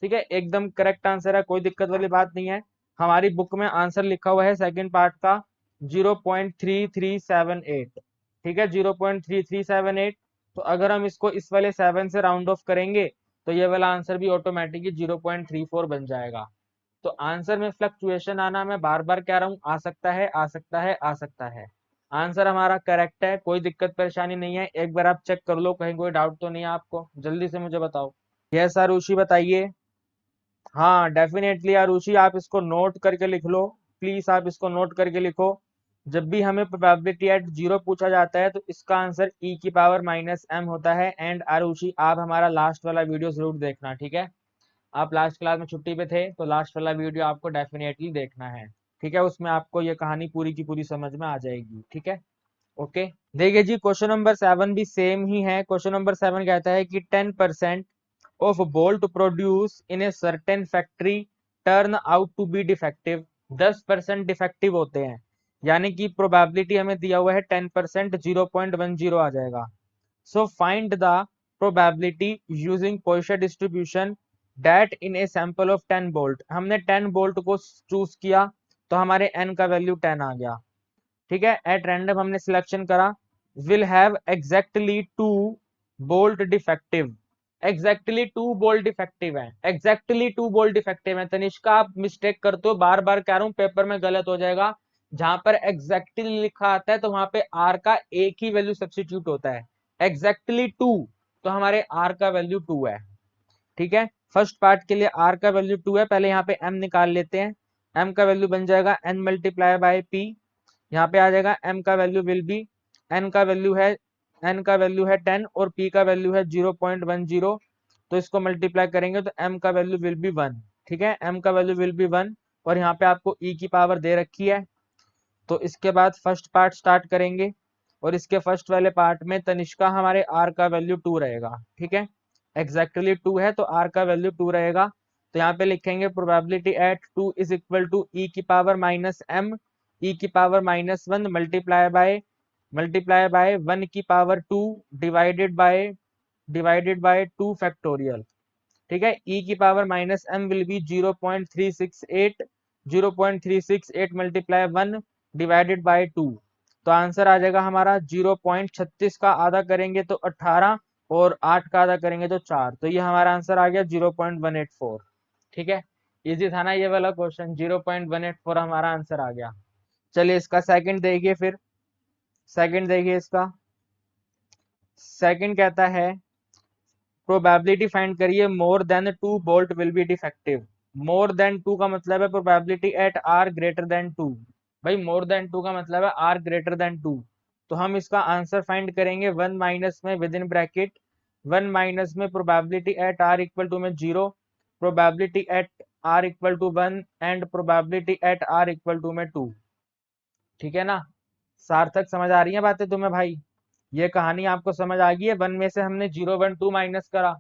ठीक है, एकदम करेक्ट आंसर है, कोई दिक्कत वाली बात नहीं है। हमारी बुक में आंसर लिखा हुआ है सेकंड पार्ट का 0.3378। ठीक है, 0.3378। तो अगर हम इसको इस वाले 7 से राउंड ऑफ करेंगे तो ये वाला आंसर भी ऑटोमेटिकली 0.34 बन जाएगा। तो आंसर में फ्लक्चुएशन आना, मैं बार बार कह रहा हूँ, आ सकता है आ सकता है आ सकता है। आंसर हमारा करेक्ट है, कोई दिक्कत परेशानी नहीं है। एक बार आप चेक कर लो, कहीं कोई डाउट तो नहीं है आपको, जल्दी से मुझे बताओ। यस आरुषि बताइए। हाँ डेफिनेटली आरुषि, आप इसको नोट करके लिख लो, प्लीज आप इसको नोट करके लिखो। जब भी हमें प्रोबेबिलिटी एट 0 पूछा जाता है तो इसका आंसर e की पावर माइनस m होता है। एंड आरुषि आप हमारा लास्ट वाला वीडियो जरूर देखना, ठीक है। आप लास्ट क्लास में छुट्टी पे थे तो लास्ट वाला वीडियो आपको डेफिनेटली देखना है। ठीक है, उसमें आपको ये कहानी पूरी की पूरी समझ में आ जाएगी। ठीक है, ओके। देखिए जी, क्वेश्चन नंबर 7 भी सेम ही है। क्वेश्चन नंबर 7 कहता है कि 10% of bolt produced in a certain factory turn out to be defective। 10% defective होते हैं, यानी कि प्रोबेबिलिटी हमें दिया हुआ है 10%, 0.10 आ जाएगा। So find the probability using Poisson distribution that in a sample of 10 bolt. हमने 10 बोल्ट को चूज किया तो हमारे n का वैल्यू 10 आ गया। ठीक है, एट रैंडम हमने सिलेक्शन करा, will have exactly 2 bolt defective. Exactly 2 bolt defective है, एग्जैक्टली 2 बोल्ट डिफेक्टिव है। तनिष्का आप मिस्टेक करते हो, बार बार कह रहा हूं, पेपर में गलत हो जाएगा। जहां पर एग्जैक्टली लिखा आता है तो वहां पे आर का एक ही वैल्यू सब्सटीट्यूट होता है। एग्जैक्टली 2, तो हमारे आर का वैल्यू 2 है। ठीक है, फर्स्ट पार्ट के लिए आर का वैल्यू 2 है, पहले यहाँ पे एम निकाल लेते हैं। एम का वैल्यू बन जाएगा एन मल्टीप्लाई बाय पी। यहाँ पे आ जाएगा एम का वैल्यू विल बी, एन का वैल्यू है 10 और पी का वैल्यू है 0.10। तो इसको मल्टीप्लाई करेंगे तो एम का वैल्यू विल बी 1। ठीक है, एम का वैल्यू विल बी 1 और यहाँ पे आपको ई की पावर दे रखी है। तो इसके बाद फर्स्ट पार्ट स्टार्ट करेंगे और इसके फर्स्ट वाले पार्ट में तनिष्का हमारे आर का वैल्यू 2 रहेगा। ठीक है, एग्जैक्टली 2 है तो आर का वैल्यू 2 रहेगा। तो यहाँ पे लिखेंगे probability at 2 is equal to ई की पावर माइनस एम, ई की पावर -1 मल्टीप्लाई बाय 1 की पावर 2 डिवाइडेड बाय 2 फैक्टोरियल। ठीक है, e की power -m will be 0.368, 0.368 multiply 1 divided by 2। तो आंसर आ जाएगा हमारा 0.36 का आधा करेंगे तो 18 और 8 का आधा करेंगे तो 4। तो ये हमारा आंसर आ गया 0.184। ठीक है, इजी था ना ये वाला क्वेश्चन, 0.184 हमारा आंसर आ गया। चलिए इसका सेकंड देखिए, फिर सेकंड देखिए इसका। सेकंड कहता है प्रोबेबिलिटी फाइंड करिए more than 2 bolt will be defective. More than 2 का मतलब है probability at are greater than 2। भाई मोर देन 2 का मतलब है आर ग्रेटर देन 2। तो हम इसका आंसर फाइंड करेंगे 1 माइनस में विद इन ब्रैकेट 1 माइनस में probability at r equal to में 0, probability at r equal to 1 and probability at r equal to में 2। ठीक है ना? सार्थक समझ आ रही है बातें तुम्हें भाई? ये कहानी आपको समझ आ गई है? 1 में से हमने 0 1 2 माइनस करा।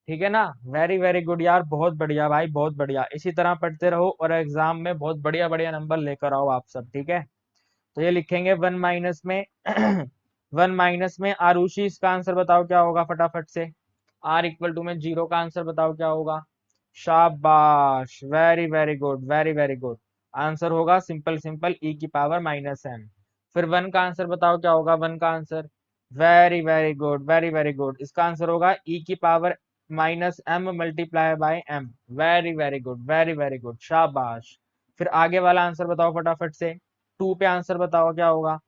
ठीक है ना? वेरी वेरी गुड यार, बहुत बढ़िया भाई, बहुत बढ़िया। इसी तरह पढ़ते रहो और एग्जाम में बहुत बढ़िया बढ़िया नंबर लेकर आओ आप सब। ठीक है, तो ये लिखेंगे 1 माइनस में 1 माइनस में आरुषि, इसका आंसर बताओ क्या होगा फटाफट से। आर इक्वल टू में 0 का आंसर बताओ क्या होगा। शाबाश, very very good, very very good. Answer होगा सिंपल सिंपल ई की पावर माइनस एम। फिर 1 का आंसर बताओ क्या होगा। 1 का answer, very very good, very very good. इसका आंसर होगा ई की power minus M multiply by m. Very very good, very very good, शाबाश। फिर आगे वाला आंसर बताओ फटाफट से। 2 पे आंसर बताओ क्या होगा।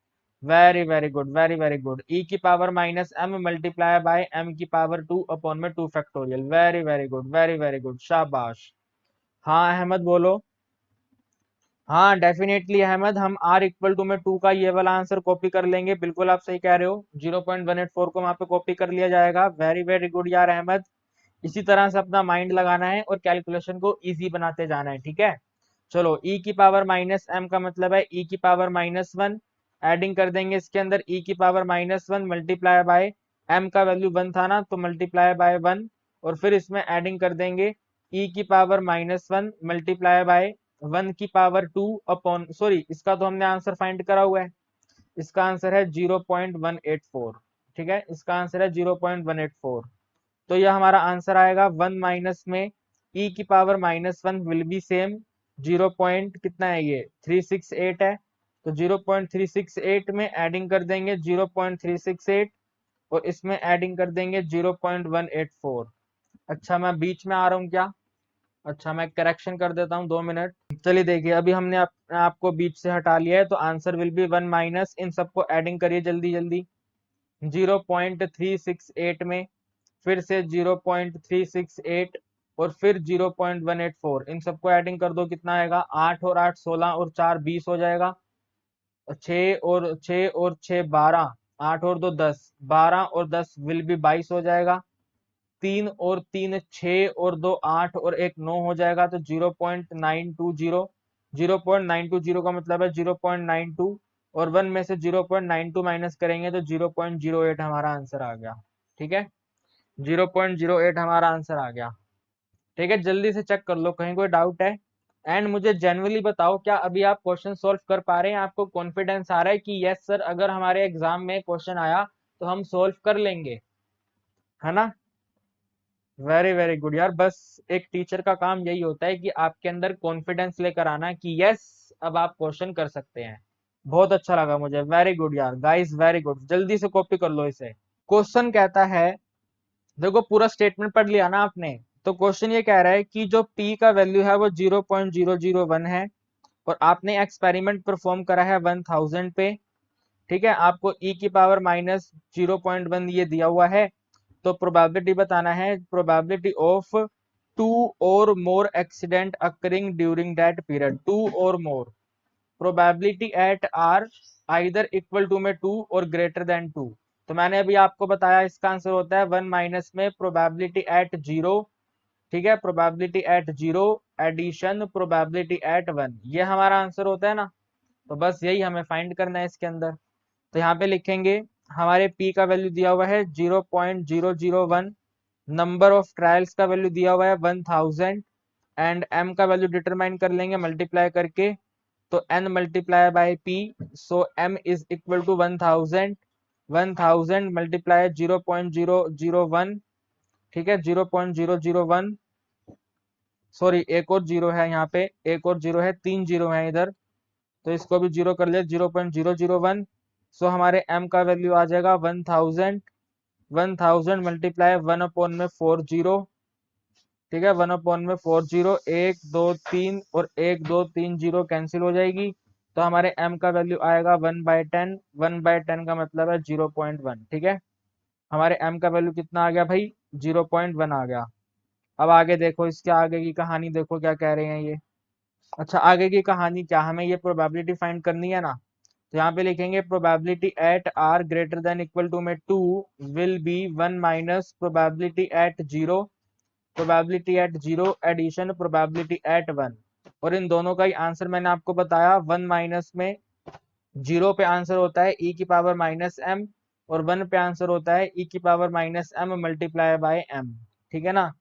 Very very good, very very good. E की power minus M multiply by M की पावर 2 अपॉन में 2 factorial. Very very good, very very good, शाबाश। हाँ अहमद बोलो। हाँ डेफिनेटली अहमद, हम आर इक्वल टू में 2 का ये वाला आंसर कॉपी कर लेंगे। बिल्कुल आप सही कह रहे हो, 0.184 को वहां पे कॉपी कर लिया जाएगा। वेरी वेरी गुड यार अहमद। इसी तरह से अपना माइंड लगाना है और कैलकुलेशन को इजी बनाते जाना है। ठीक है, चलो ई की पावर माइनस एम का मतलब है ई की पावर माइनस 1। एडिंग कर देंगे इसके अंदर ई की power minus 1 multiply by m का वैल्यू 1 था ना, तो मल्टीप्लाई बाय 1। और फिर इसमें एडिंग कर देंगे ई की पावर माइनस 1 मल्टीप्लाई बाय 1 की पावर 2 अपॉन, सॉरी इसका तो हमने आंसर फाइंड करा हुआ है। इसका आंसर है 0.184। ठीक है, इसका आंसर है 0.184। तो यह हमारा आंसर आएगा 1 माइनस में ई की power minus 1 will be same 0 point कितना है ये 368 है। तो 0.368 में एडिंग कर देंगे 0.368 और इसमें एडिंग कर देंगे 0.184। अच्छा मैं बीच में आ रहा हूँ क्या? अच्छा मैं करेक्शन कर देता हूँ, 2 मिनट। चलिए देखिए, अभी हमने आपको बीच से हटा लिया है, तो आंसर विल बी 1 माइनस, इन सबको एडिंग करिए जल्दी जल्दी। 0.368 में फिर से 0.368 और फिर 0.184, इन सबको एडिंग कर दो, कितना आएगा 8 और 8 16 और 4 20 हो जाएगा। 6 और 6 और 6 12, 8 और 2 10, 12 और 10 विल बी 22 हो जाएगा। 3 और 3 6 और 2 8 और 1 9 हो जाएगा। तो 0.920, 0.920 का मतलब है 0.92 और 1 में से 0.92 माइनस करेंगे तो 0.08 हमारा आंसर आ गया। ठीक है, 0.08 हमारा आंसर आ गया। ठीक है, जल्दी से चेक कर लो कहीं कोई डाउट है। एंड मुझे जेन्युइनली बताओ, क्या अभी आप क्वेश्चन सॉल्व कर पा रहे हैं? आपको कॉन्फिडेंस आ रहा है कि यस सर, अगर हमारे एग्जाम में क्वेश्चन आया तो हम सॉल्व कर लेंगे, है ना? वेरी वेरी गुड यार। बस एक टीचर का काम यही होता है कि आपके अंदर कॉन्फिडेंस लेकर आना कि यस अब आप क्वेश्चन कर सकते हैं। बहुत अच्छा लगा मुझे, वेरी गुड यार गाइस, वेरी गुड। जल्दी से कॉपी कर लो इसे। क्वेश्चन कहता है, देखो पूरा स्टेटमेंट पढ़ लिया ना आपने, तो क्वेश्चन ये कह रहा है कि जो p का वैल्यू है वो 0.001 है और आपने एक्सपेरिमेंट परफॉर्म करा है 1000 पे। ठीक है, आपको e की पावर माइनस 0.1 ये दिया हुआ है। तो प्रोबेबिलिटी बताना है, probability of 2 or more accident occurring during that period. 2 or more, probability at R either equal to में 2 और ग्रेटर देन 2। तो मैंने अभी आपको बताया इसका आंसर होता है 1 माइनस में प्रोबेबिलिटी एट 0। ठीक है, probability at 0 addition probability at 1, ये हमारा आंसर होता है ना। तो बस यही हमें फाइंड करना है इसके अंदर। तो यहाँ पे लिखेंगे हमारे p का वैल्यू दिया हुआ है 0.001, नंबर ऑफ ट्रायल्स का वैल्यू दिया हुआ है 1000 एंड m का वैल्यू डिटरमाइन कर लेंगे मल्टीप्लाई करके। तो n multiply by p, so m is equal to 1000, 1000 multiply 0.001। ठीक है, 0.001, सॉरी एक और जीरो है यहाँ पे, एक और जीरो है, 3 जीरो है इधर, तो इसको भी जीरो कर ले, 0.001। सो हमारे m का वैल्यू आ जाएगा 1000, 1000 मल्टीप्लाई 1 अपॉन में 40। ठीक है, 1 अपॉन में 40, 1 2 3 और 1 2 3 जीरो कैंसिल हो जाएगी। तो हमारे m का वैल्यू आएगा 1/10, 1/10 का मतलब है 0.1। ठीक है, हमारे m का वैल्यू कितना आ गया भाई, 0.1 आ गया। अब आगे देखो, इसके आगे की कहानी देखो क्या कह रहे हैं ये। अच्छा, आगे की कहानी क्या, हमें ये प्रोबेबिलिटी फाइंड करनी है ना। तो यहाँ पे लिखेंगे probability at are greater than equal to में 2 will be 1 minus probability at 0, probability at 0 addition probability at 1। और इन दोनों का ही आंसर मैंने आपको बताया, 1 माइनस में 0 पे आंसर होता है ई की पावर माइनस एम, और 1 पे आंसर होता है ई की power minus M multiply by m. ठीक है ना।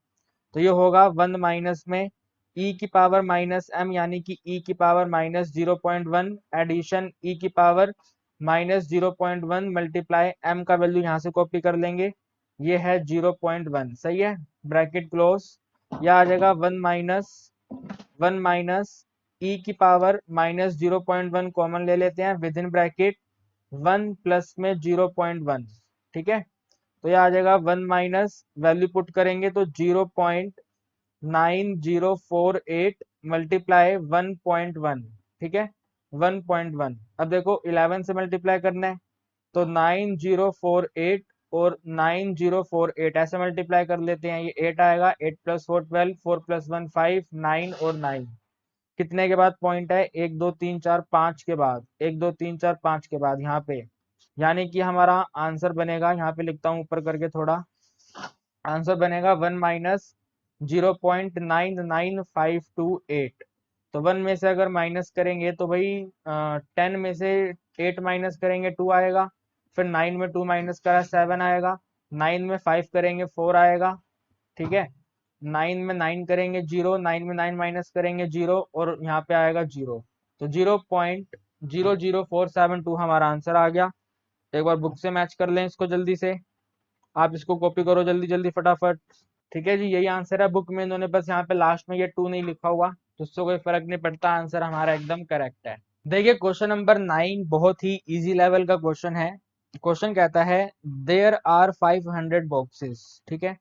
तो ये होगा 1 माइनस में ई की पावर माइनस एम यानी कि ई की पावर माइनस 0.1 एडिशन ई की पावर माइनस 0.1 मल्टीप्लाई एम का वैल्यू यहाँ से कॉपी कर लेंगे, ये है 0.1। सही है, ब्रैकेट क्लोज। यह आ जाएगा 1 माइनस ई की पावर माइनस 0.1 कॉमन ले लेते हैं विद इन ब्रैकेट 1 प्लस में 0.1। ठीक है, तो यह आ जाएगा 1 माइनस, वैल्यू पुट करेंगे तो 0.9048 मल्टीप्लाई 1.1। ठीक है, 1.1। अब देखो 11 से मल्टीप्लाई करना है, तो 9048 और 9048 ऐसे मल्टीप्लाई कर लेते हैं, ये 8 आएगा, 8 प्लस 4 12, 4 प्लस 1 5, 9 और 9 कितने के बाद पॉइंट है, 1 2 3 4 5 के बाद, 1 2 3 4 5 के बाद यहाँ पे, यानी कि हमारा आंसर बनेगा, यहाँ पे लिखता हूँ ऊपर करके थोड़ा, आंसर बनेगा 1 माइनस 0.99528। तो 1 में से अगर माइनस करेंगे तो भाई 10 में से 8 माइनस करेंगे 2 आएगा, फिर 9 में 2 माइनस करा 7 आएगा, 9 में 5 करेंगे 4 आएगा। ठीक है, 9 में 9 करेंगे 0, 9 में 9 माइनस करेंगे 0, और यहाँ पे आएगा 0। तो 0.00472 हमारा आंसर आ गया। एक बार बुक से मैच कर लें इसको जल्दी से, आप इसको कॉपी करो जल्दी जल्दी फटाफट। ठीक है जी, यही आंसर है बुक में, इन्होंने बस यहाँ पे लास्ट में ये 2 नहीं लिखा हुआ, तो उससे कोई फर्क नहीं पड़ता, आंसर हमारा एकदम करेक्ट है। देखिए क्वेश्चन नंबर 9 बहुत ही इजी लेवल का क्वेश्चन है। क्वेश्चन कहता है देयर आर 500 बॉक्सेस। ठीक है,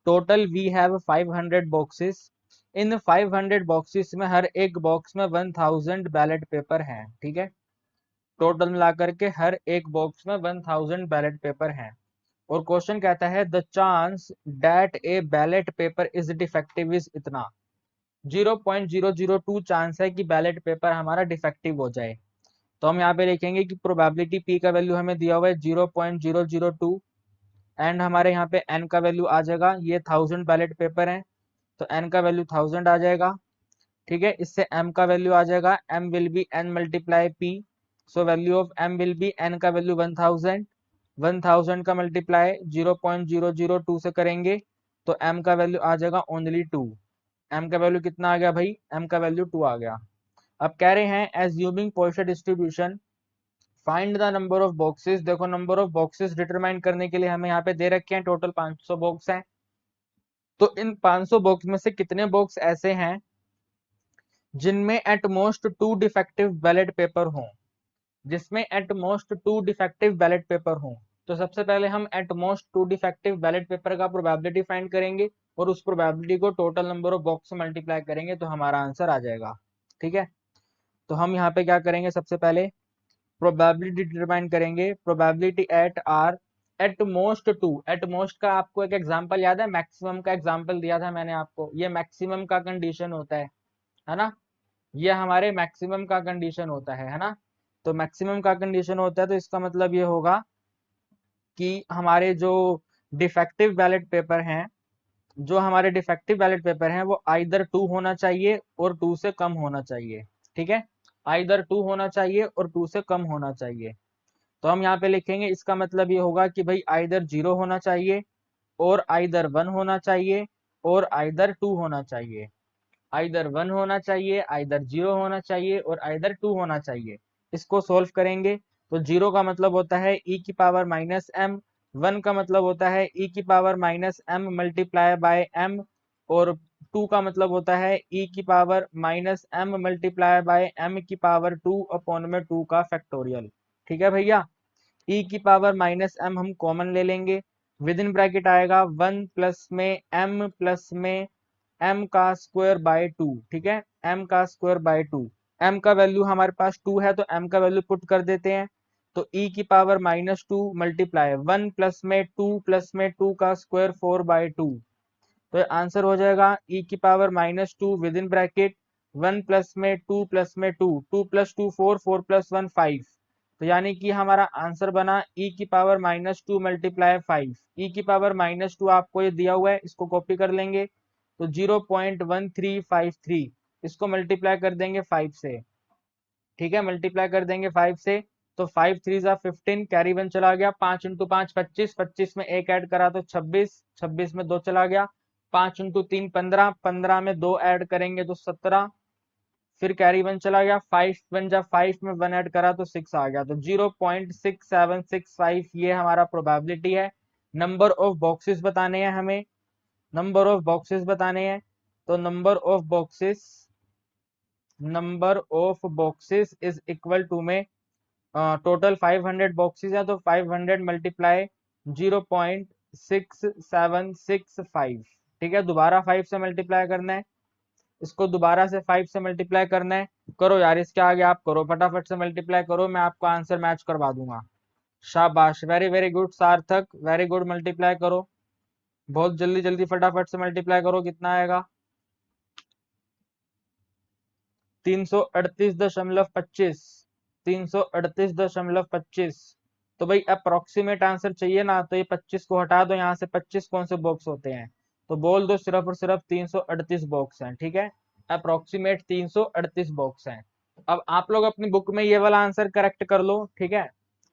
टोटल वी हैव 500 बॉक्सेस, इन 500 बॉक्सेस में हर एक बॉक्स में 1000 बैलेट पेपर हैं। ठीक है, टोटल मिलाकर के हर एक बॉक्स में 1000 बैलेट पेपर हैं। और क्वेश्चन कहता है the chance that a ballot paper is defective is इतना, 0.002 चांस है कि बैलेट पेपर हमारा डिफेक्टिव हो जाए। तो हम यहाँ पे लिखेंगे कि प्रोबेबिलिटी पी का वैल्यू हमें दिया हुआ है 0.002, एंड हमारे यहाँ पे एन का वैल्यू आ जाएगा, ये 1000 बैलेट पेपर हैं, तो एन का वैल्यू 1000 आ जाएगा। ठीक है, इससे एम का वैल्यू आ जाएगा, m will be n multiply p, so value of m will be n का वैल्यू 1000, 1000 का मल्टीप्लाई 0.002 से करेंगे तो m का वैल्यू आ जाएगा ओनली 2। m का वैल्यू कितना आ गया भाई, m का वैल्यू 2 आ गया। अब कह रहे हैं assuming portion distribution find the number of boxes. देखो नंबर ऑफ बॉक्सेस डिटरमाइन करने के लिए हमें यहाँ पे दे रखे हैं टोटल 500 बॉक्स हैं, तो इन 500 बॉक्स में से कितने बॉक्स ऐसे हैं जिनमें eight most 2 defective ballot paper हों, जिसमें eight most 2 defective ballot paper हों। तो सबसे पहले हम eight most 2 defective ballot paper का प्रोबेबिलिटी फाइंड करेंगे, और उस प्रोबेबिलिटी को टोटल नंबर ऑफ बॉक्स से मल्टीप्लाई करेंगे तो हमारा आंसर आ जाएगा। ठीक है, तो हम यहाँ पे क्या करेंगे, सबसे पहले प्रोबेबिलिटी डिटरमाइन करेंगे, probability at R at most 2। At most का आपको एक एग्जांपल याद है, मैक्सिमम का एग्जांपल दिया था मैंने आपको, ये मैक्सिमम का कंडीशन होता है ना, ये हमारे मैक्सिमम का कंडीशन होता है ना। तो मैक्सिमम का कंडीशन होता है, तो इसका मतलब ये होगा कि हमारे जो डिफेक्टिव बैलेट पेपर हैं, जो हमारे डिफेक्टिव बैलेट पेपर हैं वो आइदर 2 होना चाहिए और 2 से कम होना चाहिए। ठीक है, आइदर 2 होना चाहिए और 2 से कम होना चाहिए। तो हम यहाँ पे लिखेंगे, इसका मतलब ये होगा कि भाई आइदर 0 होना चाहिए, और आइदर 1 होना चाहिए, और आइदर 2 होना चाहिए। आइदर 1 होना चाहिए, आइदर 0 होना चाहिए, और आइदर 2 होना चाहिए। इसको सोल्व करेंगे तो 0 का मतलब होता है ई की पावर माइनस एम, 1 का मतलब होता है ई की power minus M multiply by m, और 2 का मतलब होता है ई की power minus M multiply by M की पावर 2 अपॉन में 2 का फैक्टोरियल। ठीक है भैया, ई की पावर माइनस एम हम कॉमन ले लेंगे, विद इन ब्रैकेट आएगा 1 प्लस में एम प्लस में m का स्क्वायर बाय 2। ठीक है, m का स्क्वायर बाय 2, m का वैल्यू हमारे पास 2 है तो m का वैल्यू पुट कर देते हैं, तो e की पावर माइनस 2 मल्टीप्लाई 1 प्लस में 2 प्लस में 2 का स्क्वायर 4 बाय 2, तो आंसर हो जाएगा e की power -2 with in bracket 1 plus में 2 प्लस में 2, 2 प्लस 2 4, 4 प्लस 1 5। तो यानी कि हमारा आंसर बना e की पावर -2 मल्टीप्लाई 5। e की पावर -2 आपको ये दिया हुआ है, इसको कॉपी कर लेंगे तो 0.1353, इसको मल्टीप्लाई कर देंगे 5 से। ठीक है, मल्टीप्लाई कर देंगे 5 से, तो 5 3 जा 15, कैरी 1 चला गया, 5 इंटू 5 25, 25 में एक ऐड करा तो 26, 26 में 2 चला गया, 5 इंटू 3 15, 15 में 2 ऐड करेंगे तो 17, फिर कैरी 1 चला गया, 5 1 जा 5 में 1 ऐड करा तो 6 आ गया। तो 0.6765 ये हमारा प्रोबेबिलिटी है। नंबर ऑफ बॉक्सेस बताने हैं हमें, नंबर ऑफ बॉक्सेस बताने हैं। तो number of boxes is equal to में टोटल 500 बॉक्सेस है, तो 500 मल्टीप्लाई 0.6765। ठीक है, दोबारा 5 से मल्टीप्लाई करना है, इसको दोबारा से 5 से मल्टीप्लाई करना है। करो यार, इसके आगे आप करो, फटाफट से मल्टीप्लाई करो, मैं आपको आंसर मैच करवा दूंगा। शाबाश, वेरी वेरी गुड सार्थक, वेरी गुड, मल्टीप्लाई करो बहुत जल्दी जल्दी, फटाफट से मल्टीप्लाई करो, कितना आएगा 338.25, 338.25। तो भाई अप्रोक्सीमेट आंसर चाहिए ना, तो ये 25 को हटा दो यहाँ से, 25 कौन से बॉक्स होते हैं, तो बोल दो सिर्फ और सिर्फ 338 बॉक्स हैं। ठीक है, अप्रोक्सीमेट 338 बॉक्स हैं। अब आप लोग अपनी बुक में ये वाला आंसर करेक्ट कर लो। ठीक है,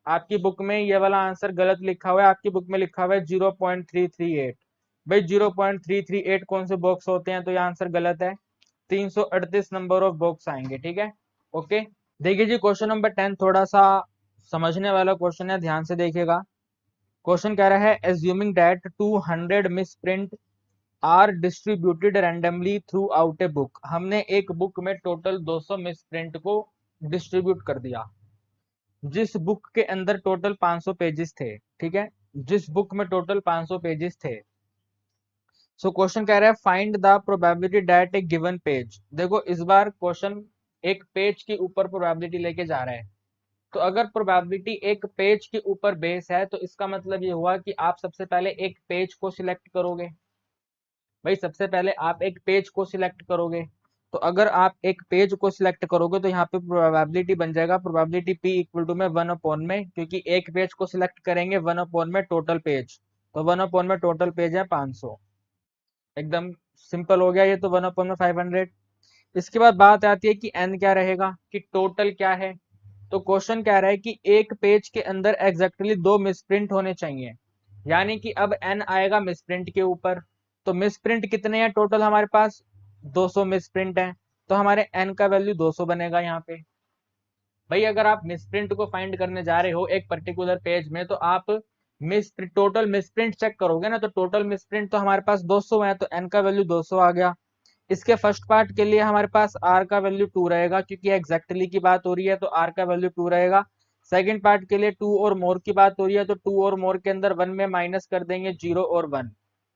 आपकी बुक में ये वाला आंसर गलत लिखा हुआ है, आपकी बुक में लिखा हुआ है 0.338। भाई 0.338 कौन से बॉक्स होते हैं, तो ये आंसर गलत है, 338 नंबर ऑफ बॉक्स आएंगे। ठीक है, ओके। देखिए जी, क्वेश्चन नंबर 10 थोड़ा सा समझने वाला क्वेश्चन है, ध्यान से देखिएगा। क्वेश्चन कह रहा है assuming that 200 misprint are distributed randomly throughout a book. हमने एक बुक में टोटल 200 मिसप्रिंट को डिस्ट्रीब्यूट कर दिया, जिस बुक के अंदर टोटल 500 पेजेस थे। ठीक है, जिस बुक में टोटल 500 पेजेस थे। सो क्वेश्चन कह रहा है find the probability that A given page. देखो इस बार क्वेश्चन एक पेज के ऊपर प्रोबेबिलिटी लेके जा रहा है, तो अगर प्रोबेबिलिटी एक पेज के ऊपर बेस है, तो इसका मतलब ये हुआ कि आप सबसे पहले एक पेज को सिलेक्ट करोगे। भाई सबसे पहले आप एक पेज को सिलेक्ट करोगे, तो अगर आप एक पेज को सिलेक्ट करोगे तो यहाँ पे प्रोबेबिलिटी बन जाएगा, प्रोबेबिलिटी p इक्वल टू में 1 अपॉन में, क्योंकि एक पेज को सिलेक्ट करेंगे 1 अपॉन में टोटल पेज, तो 1 अपॉन में टोटल पेज है 500। एकदम सिंपल हो गया ये, तो 1 अपॉन में 500। इसके बाद बात आती है कि n क्या रहेगा, कि टोटल क्या है। तो क्वेश्चन कह रहा है कि एक पेज के अंदर एग्जैक्टली 2 मिसप्रिंट होने चाहिए, यानी कि अब n आएगा मिसप्रिंट के ऊपर। तो मिसप्रिंट कितने हैं टोटल हमारे पास, 200 मिसप्रिंट हैं, तो हमारे n का वैल्यू 200 बनेगा यहाँ पे। भाई अगर आप मिसप्रिंट को फाइंड करने जा रहे हो एक पर्टिकुलर पेज में, तो आप टोटल मिसप्रिंट चेक करोगे ना, तो टोटल मिसप्रिंट तो हमारे पास 200 है, तो n का वैल्यू 200 आ गया। इसके फर्स्ट पार्ट के लिए हमारे पास r का वैल्यू 2 रहेगा, क्योंकि एग्जैक्टली की बात हो रही है, तो r का वैल्यू 2 रहेगा। सेकंड पार्ट के लिए 2 और मोर की बात हो रही है, तो 2 और मोर के अंदर 1 में माइनस कर देंगे 0 और 1।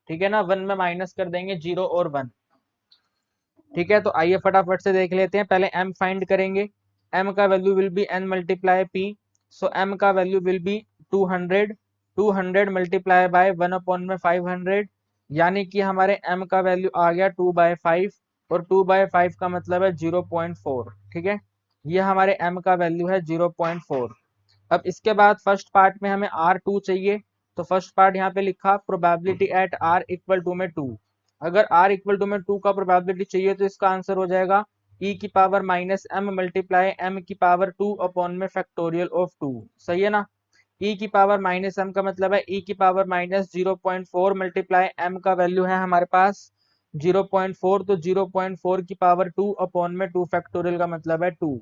ठीक है ना, 1 में माइनस कर देंगे 0 और 1। ठीक है, तो आइए फटाफट से देख लेते हैं। पहले m फाइंड करेंगे, m का value will B n multiply p। So m का value will B 200, 200 multiply by 1 upon में 500, यानी कि हमारे m का वैल्यू आ गया 2/5, और 2/5 का मतलब है 0.4। ठीक है, ये हमारे m का वैल्यू है 0.4। अब इसके बाद फर्स्ट पार्ट में हमें R2 चाहिए, तो फर्स्ट पार्ट यहाँ पे लिखा probability at R equal to में 2। अगर R इक्वल टू में 2 का प्रोबेबिलिटी चाहिए, तो इसका आंसर हो जाएगा e की पावर -m मल्टीप्लाई m की पावर 2 अपॉन में फैक्टोरियल ऑफ 2। सही है ना, e की पावर -m का मतलब है e की पावर -0.4 मल्टीप्लाई m का वैल्यू है हमारे पास 0.4, तो 0.4 की पावर 2 अपॉन में 2 फैक्टोरियल का मतलब है 2।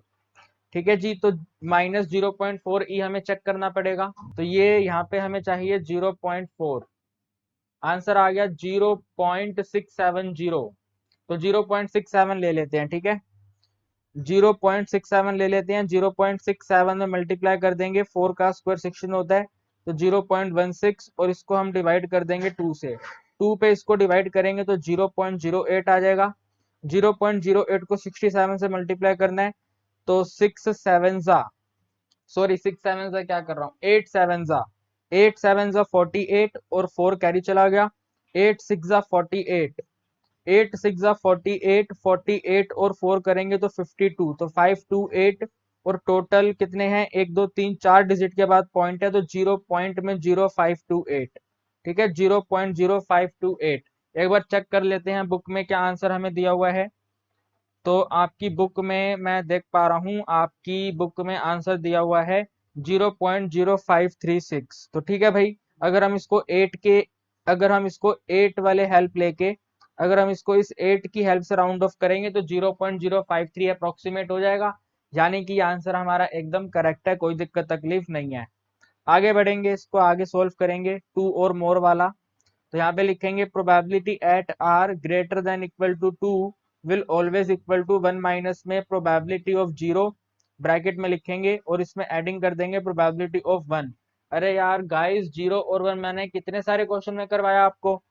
ठीक है जी, तो -0.4 हमें चेक करना पड़ेगा, तो ये यहाँ पे हमें चाहिए 0.4। आंसर आ गया 0.670, तो 0.67 ले लेते हैं। ठीक है, 0.67 ले लेते हैं, 0.67 में मल्टीप्लाई कर देंगे, 4 का स्क्वायर 16 होता है, तो 0.16, और इसको हम डिवाइड कर देंगे 2 से, 2 पे इसको डिवाइड करेंगे तो 0.08 आ जाएगा। 0.08 को 67 से मल्टीप्लाई करना है, तो 6 7 क्या कर रहा हूँ, 8 7 48, और 4 कैरी चला गया, 8 6 जा 48, 8 6 जा 48, 48 और 4 करेंगे तो 52, तो 528 और टोटल कितने हैं, 1 2 3 4 डिजिट के बाद पॉइंट है तो 0 पॉइंट में 0528, ठीक है 0.0528। एक बार चेक कर लेते हैं बुक में क्या आंसर हमें दिया हुआ है। तो आपकी बुक में मैं देख पा रहा हूँ, आपकी बुक में आंसर दिया हुआ है 0.0536। तो ठीक है भाई, अगर हम इसको 8 के, अगर हम इसको 8 वाले हेल्प लेके, अगर हम इसको इस 8 की हेल्प से राउंड ऑफ करेंगे तो 0.053 अप्रोक्सीमेट हो जाएगा, यानी कि आंसर हमारा एकदम करेक्ट है, कोई दिक्कत तकलीफ नहीं है। आगे बढ़ेंगे, इसको आगे सोल्व करेंगे, टू और मोर वाला। तो यहाँ पे लिखेंगे probability at are greater than equal to 2 will always equal to 1 minus में प्रोबेबिलिटी ऑफ 0 ब्रैकेट में लिखेंगे और इसमें एडिंग कर देंगे प्रोबेबिलिटी ऑफ 1। अरे यार गाइस, 0 और 1 मैंने कितने सारे क्वेश्चन में करवाया आपको,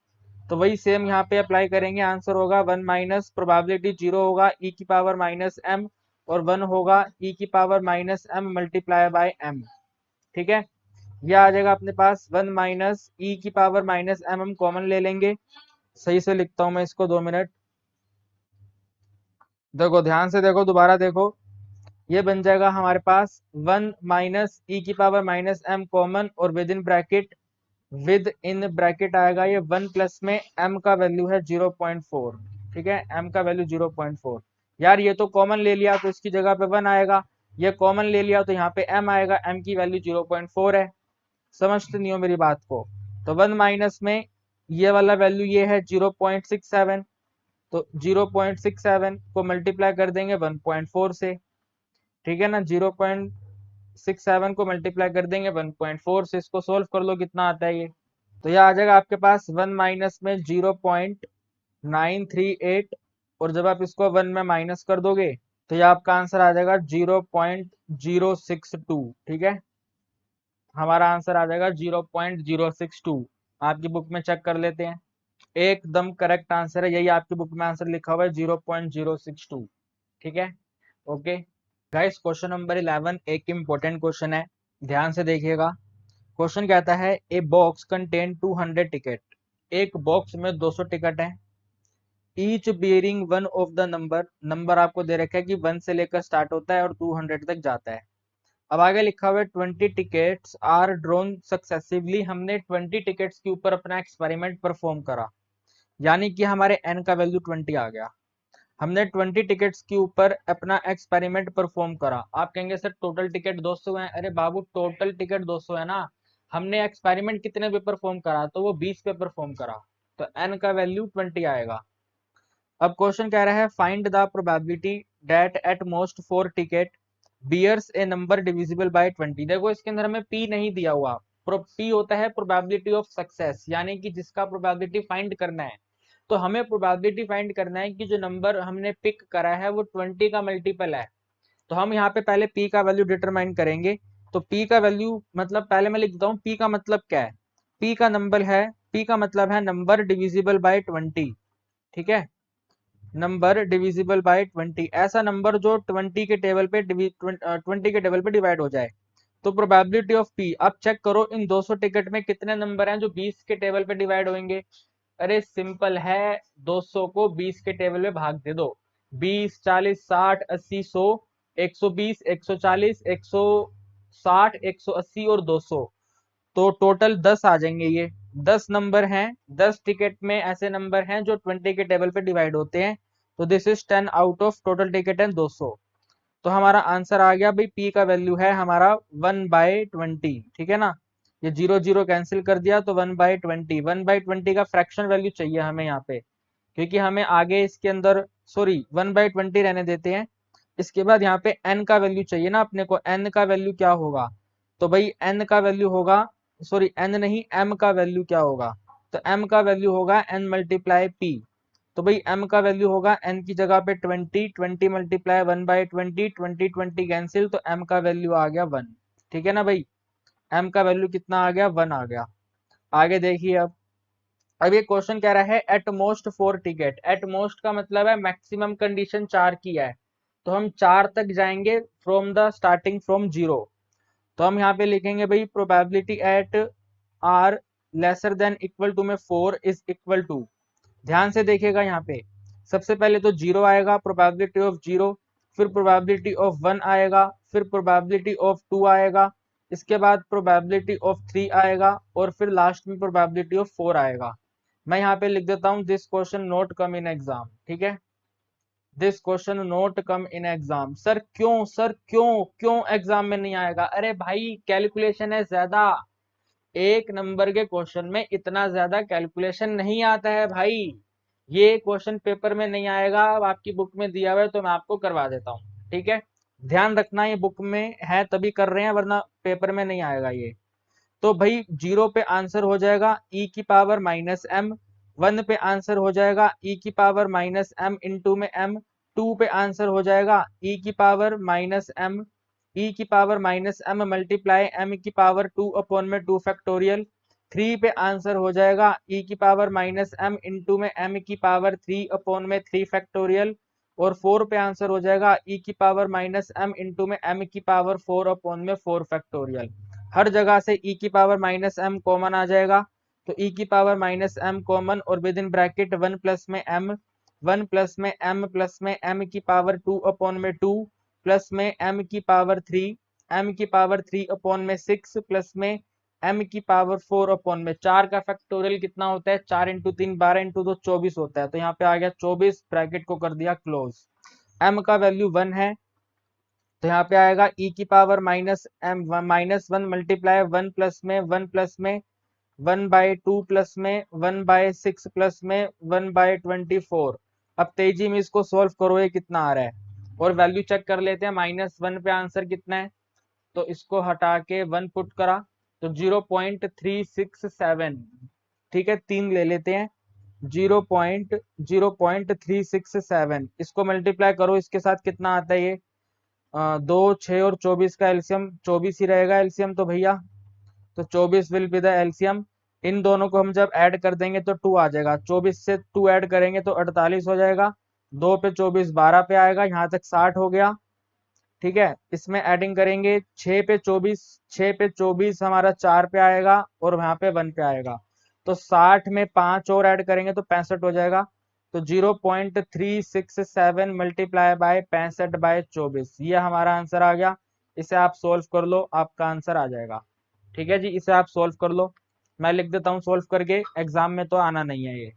तो वही सेम यहाँ पे अप्लाई करेंगे। आंसर होगा 1 माइनस प्रोबेबिलिटी 0 होगा ई की पावर माइनस एम और 1 होगा ई की power minus M multiply by m. ठीक है, ये आ जाएगा अपने पास 1 माइनस ई की पावर माइनस एम, हम कॉमन ले लेंगे। सही से लिखता हूं मैं इसको, 2 मिनट, देखो ध्यान से देखो, दोबारा देखो, ये बन जाएगा हमारे पास 1 माइनस ई की पावर माइनस एम कॉमन और विद इन ब्रैकेट आएगा ये 1 प्लस में एम का वैल्यू है 0.4। ठीक है, एम का वैल्यू 0.4। यार ये तो कॉमन ले लिया तो इसकी जगह पे 1 आएगा, ये कॉमन ले लिया तो यहाँ पे एम आएगा, एम की वैल्यू 0.4 है। समझते नहीं हो मेरी बात को? तो 1 माइनस में ये वाला वैल्यू ये है 0.67, तो 0.67 को मल्टीप्लाई कर देंगे 1.4 से। ठीक है ना, 0.67 को मल्टीप्लाई कर देंगे 1.4 से, इसको सोल्व कर लो कितना आता है ये। तो ये आ जाएगा आपके पास 1 माइनस में 0.938 और जब आप इसको 1 में माइनस कर दोगे तो ये आपका आंसर आ जाएगा 0.062। ठीक है, हमारा आंसर आ जाएगा 0.062। आपकी बुक में चेक कर लेते हैं, एकदम करेक्ट आंसर है, यही आपकी बुक में आंसर लिखा हुआ है 0.062। ठीक है, ओके गाइस। क्वेश्चन नंबर 11 एक इम्पोर्टेंट क्वेश्चन है, ध्यान से देखिएगा। क्वेश्चन कहता है ए बॉक्स कंटेन 200 टिकट, एक बॉक्स में 200 टिकट है, each bearing one of the number, number आपको दे रखा है कि 1 से लेकर स्टार्ट होता है और 200 तक जाता है। अब आगे लिखा हुआ है 20 टिकट्स आर ड्रॉन सक्सेसिवली, हमने 20 टिकट्स के ऊपर अपना एक्सपेरिमेंट परफॉर्म करा, यानी कि हमारे एन का वैल्यू 20 आ गया। हमने 20 टिकट्स के ऊपर अपना एक्सपेरिमेंट परफॉर्म करा। आप कहेंगे सर टोटल टिकट 200 है, अरे बाबू टोटल टिकट 200 है ना, हमने एक्सपेरिमेंट कितने पे परफॉर्म करा, तो वो 20 पे परफॉर्म करा, तो एन का वैल्यू 20 आएगा। अब क्वेश्चन कह रहा है find the probability that at most 4 ticket bears a number divisible by 20। देखो इसके अंदर हमें पी नहीं दिया हुआ, पी होता है प्रोबेबिलिटी ऑफ सक्सेस, यानी कि जिसका प्रोबेबिलिटी फाइंड करना है। तो हमें प्रोबेबिलिटी फाइंड करना है कि जो नंबर हमने पिक करा है वो 20 का मल्टीपल है। तो हम यहाँ पे पहले पी का वैल्यू डिटरमाइन करेंगे। तो पी का वैल्यू मतलब पहले मैं लिख देता हूँ पी का मतलब क्या है। पी का नंबर है, पी का मतलब है नंबर डिविजिबल बाय 20। ठीक है, नंबर डिविजिबल बाय 20, ऐसा नंबर जो 20 के टेबल पे 20 के टेबल पे डिवाइड हो जाए। तो प्रोबेबिलिटी ऑफ पी, अब चेक करो इन 200 टिकट में कितने नंबर हैं जो 20 के टेबल पे डिवाइड होंगे। अरे सिंपल है, 200 को 20 के टेबल में भाग दे दो, 20 40 60 80 100, 120 140 160 180 और 200, तो टोटल 10 आ जाएंगे। ये 10 नंबर हैं, 10 टिकट में ऐसे नंबर हैं जो 20 के टेबल पे डिवाइड होते हैं। तो this is 10 out of total ticket है 200। तो हमारा आंसर आ गया भाई, पी का वैल्यू है हमारा 1/20। ठीक है ना, ये 0 0 कैंसिल कर दिया तो 1/20, 1/20 का फ्रैक्शन वैल्यू चाहिए हमें यहाँ पे, क्योंकि हमें आगे इसके अंदर, सॉरी 1/20 रहने देते हैं। इसके बाद यहाँ पे n का वैल्यू चाहिए ना अपने को, n का वैल्यू क्या होगा, तो भाई n का वैल्यू होगा, सॉरी n नहीं m का वैल्यू क्या होगा, तो m का वैल्यू होगा n मल्टीप्लाई p। तो भाई m का वैल्यू होगा n की जगह पे 20, 20 मल्टीप्लाई 1/20, 20 20 कैंसिल, तो m का वैल्यू आ गया 1। ठीक है ना भाई, m का वैल्यू कितना आ गया, 1 आ गया। आगे देखिए, अब ये क्वेश्चन कह रहा है eight most 4 ticket, eight most का मतलब है मैक्सिमम कंडीशन 4 की है, तो हम 4 तक जाएंगे फ्रॉम द स्टार्टिंग फ्रॉम 0। तो हम यहाँ पे लिखेंगे भाई probability at R lesser than equal to में 4 इज इक्वल टू, ध्यान से देखिएगा यहाँ पे सबसे पहले तो 0 आएगा, प्रोबेबिलिटी ऑफ 0, फिर प्रोबेबिलिटी ऑफ 1 आएगा, फिर प्रोबेबिलिटी ऑफ 2 आएगा, इसके बाद प्रोबेबिलिटी ऑफ 3 आएगा और फिर लास्ट में प्रोबेबिलिटी ऑफ 4 आएगा। मैं यहाँ पे लिख देता हूँ this question note come in exam, ठीक है, this question note come in exam. Sir क्यों, सर क्यों क्यों एग्जाम में नहीं आएगा? अरे भाई कैलकुलेशन है ज्यादा, एक नंबर के क्वेश्चन में इतना ज्यादा कैलकुलेशन नहीं आता है भाई। ये क्वेश्चन पेपर में नहीं आएगा, अब आपकी बुक में दिया हुआ है तो मैं आपको करवा देता हूँ, ठीक है, ध्यान रखना ये बुक में है तभी कर रहे हैं वरना पेपर में नहीं आएगा ये। तो भाई 0 पे आंसर हो जाएगा e की पावर माइनस एम, 1 पे आंसर हो जाएगा e की पावर माइनस एम इंटू में m, 2 पे आंसर हो जाएगा e की पावर माइनस एम, e की power minus M multiply m की पावर 2 अपॉन में 2 फैक्टोरियल, 3 पे आंसर हो जाएगा e की पावर माइनस एम इंटू में m की पावर 3 अपॉन में 3 फैक्टोरियल, और 4 पे आंसर हो जाएगा e की पावर माइनस एम इंटू में m की पावर 4 अपॉन में 4 फैक्टोरियल। हर जगह से e की पावर माइनस एम कॉमन आ जाएगा, तो e की पावर माइनस एम कॉमन और विद इन ब्रैकेट 1 प्लस में m, 1 प्लस में m प्लस में m की पावर 2 अपॉन में 2 प्लस में m की पावर 3, m की पावर 3 अपॉन में 6 प्लस में m की पावर 4 अपॉन में 4 का फैक्टोरियल कितना होता है, 4 इंटू 3 12 इंटू 2 24 होता है, तो यहाँ पे आ गया 24, ब्रैकेट को कर दिया क्लोज। m का वैल्यू 1 है तो यहाँ पे आएगा e की power minus m minus 1 multiply 1 plus में 1 प्लस में 1/2 प्लस में 1/6 प्लस में 1/24। अब तेजी में इसको सॉल्व करो, ये कितना आ रहा है और वैल्यू चेक कर लेते हैं। -1 पे आंसर कितना है, तो इसको हटा के 1 पुट करा तो 0.367, ठीक है, 3 ले लेते हैं, 0.0367, इसको मल्टीप्लाई करो इसके साथ कितना आता है ये 2 6 और 24 का एलसीएम 24 ही रहेगा एलसीएम तो भैया, तो 24 विल बी द एलसीएम। इन दोनों को हम जब ऐड कर देंगे तो 2 आ जाएगा, 24 से 2 ऐड करेंगे तो 48 हो जाएगा, 2 पे 24 12 पे आएगा, यहाँ तक 60 हो गया, ठीक है। इसमें एडिंग करेंगे 6 पे 24, 6 पे 24 हमारा 4 पे आएगा और यहाँ पे 1 पे आएगा, तो 60 में 5 और ऐड करेंगे तो 65 हो जाएगा, तो 0.367 मल्टीप्लाई बाय 65/24, ये हमारा आंसर आ गया। इसे आप सोल्व कर लो, आपका आंसर आ जाएगा, ठीक है जी, इसे आप सोल्व कर लो, मैं लिख देता हूँ सोल्व करके, एग्जाम में तो आना नहीं है ये।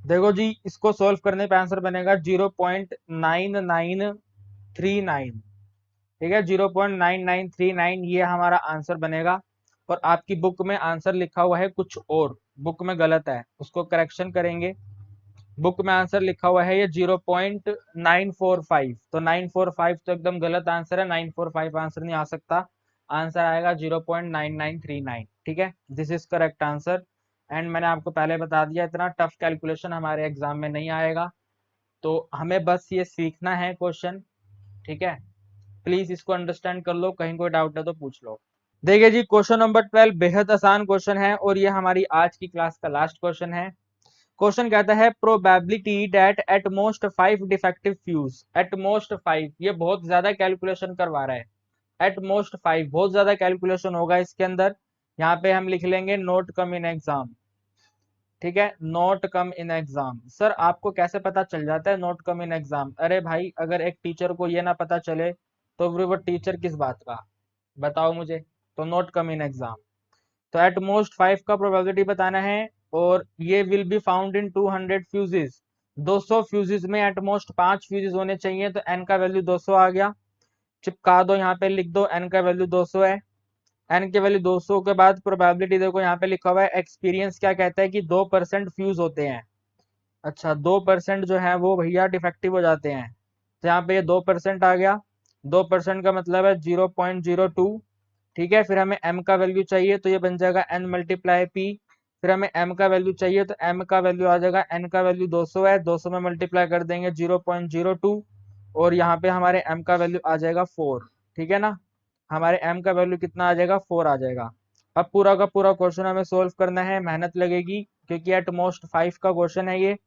देखो जी इसको सोल्व करने पे आंसर बनेगा 0.9939, ठीक है, 0.9939 ये हमारा आंसर बनेगा। और आपकी बुक में आंसर लिखा हुआ है कुछ और, बुक में गलत है, उसको करेक्शन करेंगे। बुक में आंसर लिखा हुआ है ये 0.945, तो 945 तो एकदम गलत आंसर है, 945 आंसर नहीं आ सकता, आंसर आएगा 0.9939, ठीक है, this is correct answer. And मैंने आपको पहले बता दिया इतना टफ कैलकुलेशन हमारे एग्जाम में नहीं आएगा, तो हमें बस ये सीखना है क्वेश्चन, ठीक है, प्लीज इसको अंडरस्टैंड कर लो, कहीं कोई डाउट है तो पूछ लो। देखिए जी क्वेश्चन नंबर 12 बेहद आसान क्वेश्चन है और ये हमारी आज की क्लास का लास्ट क्वेश्चन है। क्वेश्चन कहता है probability that at most 5 defective fuse, at most 5, ये बहुत ज्यादा कैलकुलेशन करवा रहा है, एट मोस्ट 5 बहुत ज्यादा कैलकुलेशन होगा इसके अंदर। यहाँ पे हम लिख लेंगे नोट कम इन एग्जाम, ठीक है, note come in exam. Sir आपको कैसे पता चल जाता है नोट कम इन एग्जाम? अरे भाई अगर एक टीचर को ये ना पता चले तो फिर वो टीचर किस बात का, बताओ मुझे। तो नोट कम इन एग्जाम, तो एट मोस्ट 5 का प्रोबेबिलिटी बताना है और ये will be found in 200 fuses, 200 fuses में एट मोस्ट 5 फ्यूजेस होने चाहिए, तो एन का वैल्यू 200 आ गया, चिपका दो यहाँ पे लिख दो एन का वैल्यू 200 है। एन के वैल्यू 200 के बाद प्रोबेबिलिटी देखो यहाँ पे लिखा हुआ है एक्सपीरियंस क्या कहता है कि 2% फ्यूज होते हैं, अच्छा 2% जो है वो भैया डिफेक्टिव हो जाते हैं, तो यहाँ पे ये 2% आ गया, 2% का मतलब है 0.02, ठीक है। फिर हमें m का वैल्यू चाहिए तो ये बन जाएगा n मल्टीप्लाई p, फिर हमें m का वैल्यू चाहिए तो m का वैल्यू आ जाएगा, n का वैल्यू 200 है, 200 में मल्टीप्लाई कर देंगे 0.02 और यहाँ पे हमारे m का वैल्यू आ जाएगा 4, ठीक है ना, हमारे m का वैल्यू कितना आ जाएगा 4 आ जाएगा। अब पूरा का पूरा क्वेश्चन हमें सोल्व करना है, मेहनत लगेगी क्योंकि एट मोस्ट 5 का क्वेश्चन है ये,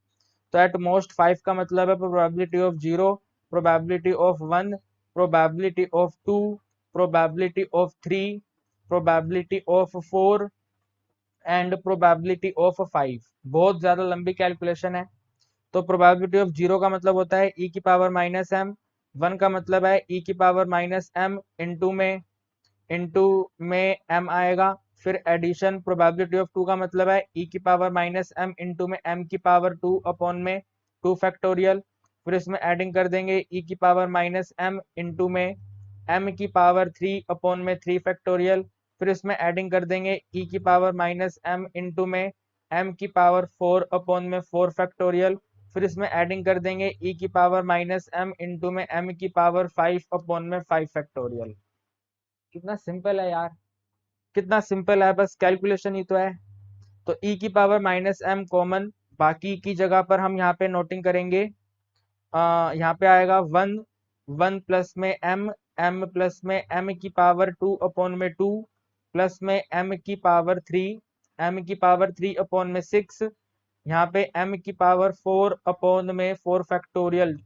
तो एट मोस्ट 5 का मतलब है probability of 0, probability of 1, probability of 2, probability of 3, probability of 4 and probability of 5। बहुत ज्यादा लंबी कैलकुलेशन है। तो प्रोबेबिलिटी ऑफ 0 का मतलब होता है e की पावर माइनस एम, 1 का मतलब है e की पावर माइनस एम इंटू में m आएगा। फिर एडिशन प्रोबेबिलिटी ऑफ 2 का मतलब है e की पावर माइनस एम इंटू में m की पावर 2 अपॉन में 2 फैक्टोरियल। फिर इसमें एडिंग कर देंगे e की पावर माइनस एम इंटू में m की पावर 3 अपॉन में 3 फैक्टोरियल। फिर इसमें एडिंग कर देंगे e की पावर माइनस एम इंटू में m की पावर 4 अपॉन में 4 फैक्टोरियल। फिर इसमें एडिंग कर देंगे e की पावर माइनस एम इंटू में m की पावर 5 अपॉन में 5 फैक्टोरियल। कितना सिंपल है यार, कितना सिंपल है, बस कैलकुलेशन ही तो है। तो e की पावर माइनस एम कॉमन, बाकी की जगह पर हम यहाँ पे नोटिंग करेंगे। यहाँ पे आएगा 1, 1 प्लस में m, m प्लस में m की पावर 2 अपॉन में 2 प्लस में m की पावर 3, m की पावर 3 अपॉन में 6। यहाँ पे m की पावर 4 अपॉन में 4 फैक्टोरियल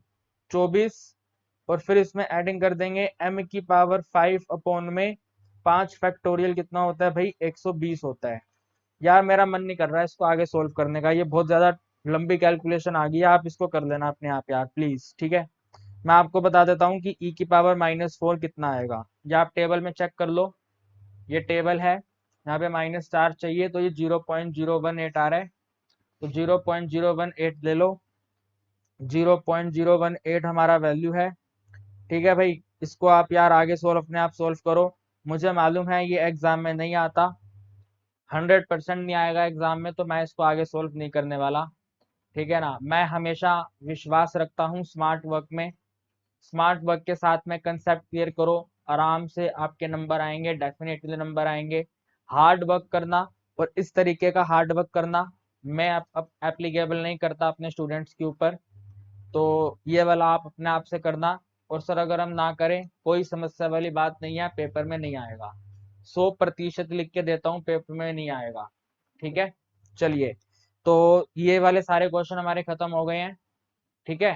24। और फिर इसमें एडिंग कर देंगे m की पावर 5 अपॉन में 5 फैक्टोरियल। कितना होता है भाई, 120 होता है। यार मेरा मन नहीं कर रहा है इसको आगे सोल्व करने का, ये बहुत ज्यादा लंबी कैलकुलेशन आ गई है, आप इसको कर लेना अपने आप यार प्लीज, ठीक है। मैं आपको बता देता हूँ कि e की पावर -4 कितना आएगा। ये आप टेबल में चेक कर लो, ये टेबल है, यहाँ पे -4 चाहिए तो ये 0.018 आ रहा है। तो 0.018 ले लो, 0.018 हमारा वैल्यू है। ठीक है भाई, इसको आप यार आगे सोल्व अपने आप सोल्व करो। मुझे मालूम है ये एग्जाम में नहीं आता, 100% नहीं आएगा एग्जाम में, तो मैं इसको आगे सोल्व नहीं करने वाला। ठीक है ना, मैं हमेशा विश्वास रखता हूँ स्मार्ट वर्क में। स्मार्ट वर्क के साथ में कंसेप्ट क्लियर करो, आराम से आपके नंबर आएंगे, डेफिनेटली नंबर आएंगे। हार्ड वर्क करना, और इस तरीके का हार्ड वर्क करना मैं अब एप्लीकेबल नहीं करता अपने स्टूडेंट्स के ऊपर। तो ये वाला आप अपने आप से करना। और सर अगर हम ना करें, कोई समस्या वाली बात नहीं है, पेपर में नहीं आएगा, 100% लिख के देता हूँ, पेपर में नहीं आएगा। ठीक है, चलिए, तो ये वाले सारे क्वेश्चन हमारे खत्म हो गए हैं। ठीक है,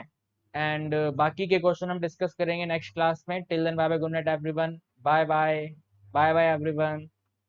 एंड बाकी के क्वेश्चन हम डिस्कस करेंगे नेक्स्ट क्लास में। Till then bye bye, good night everyone, bye bye, bye bye everyone.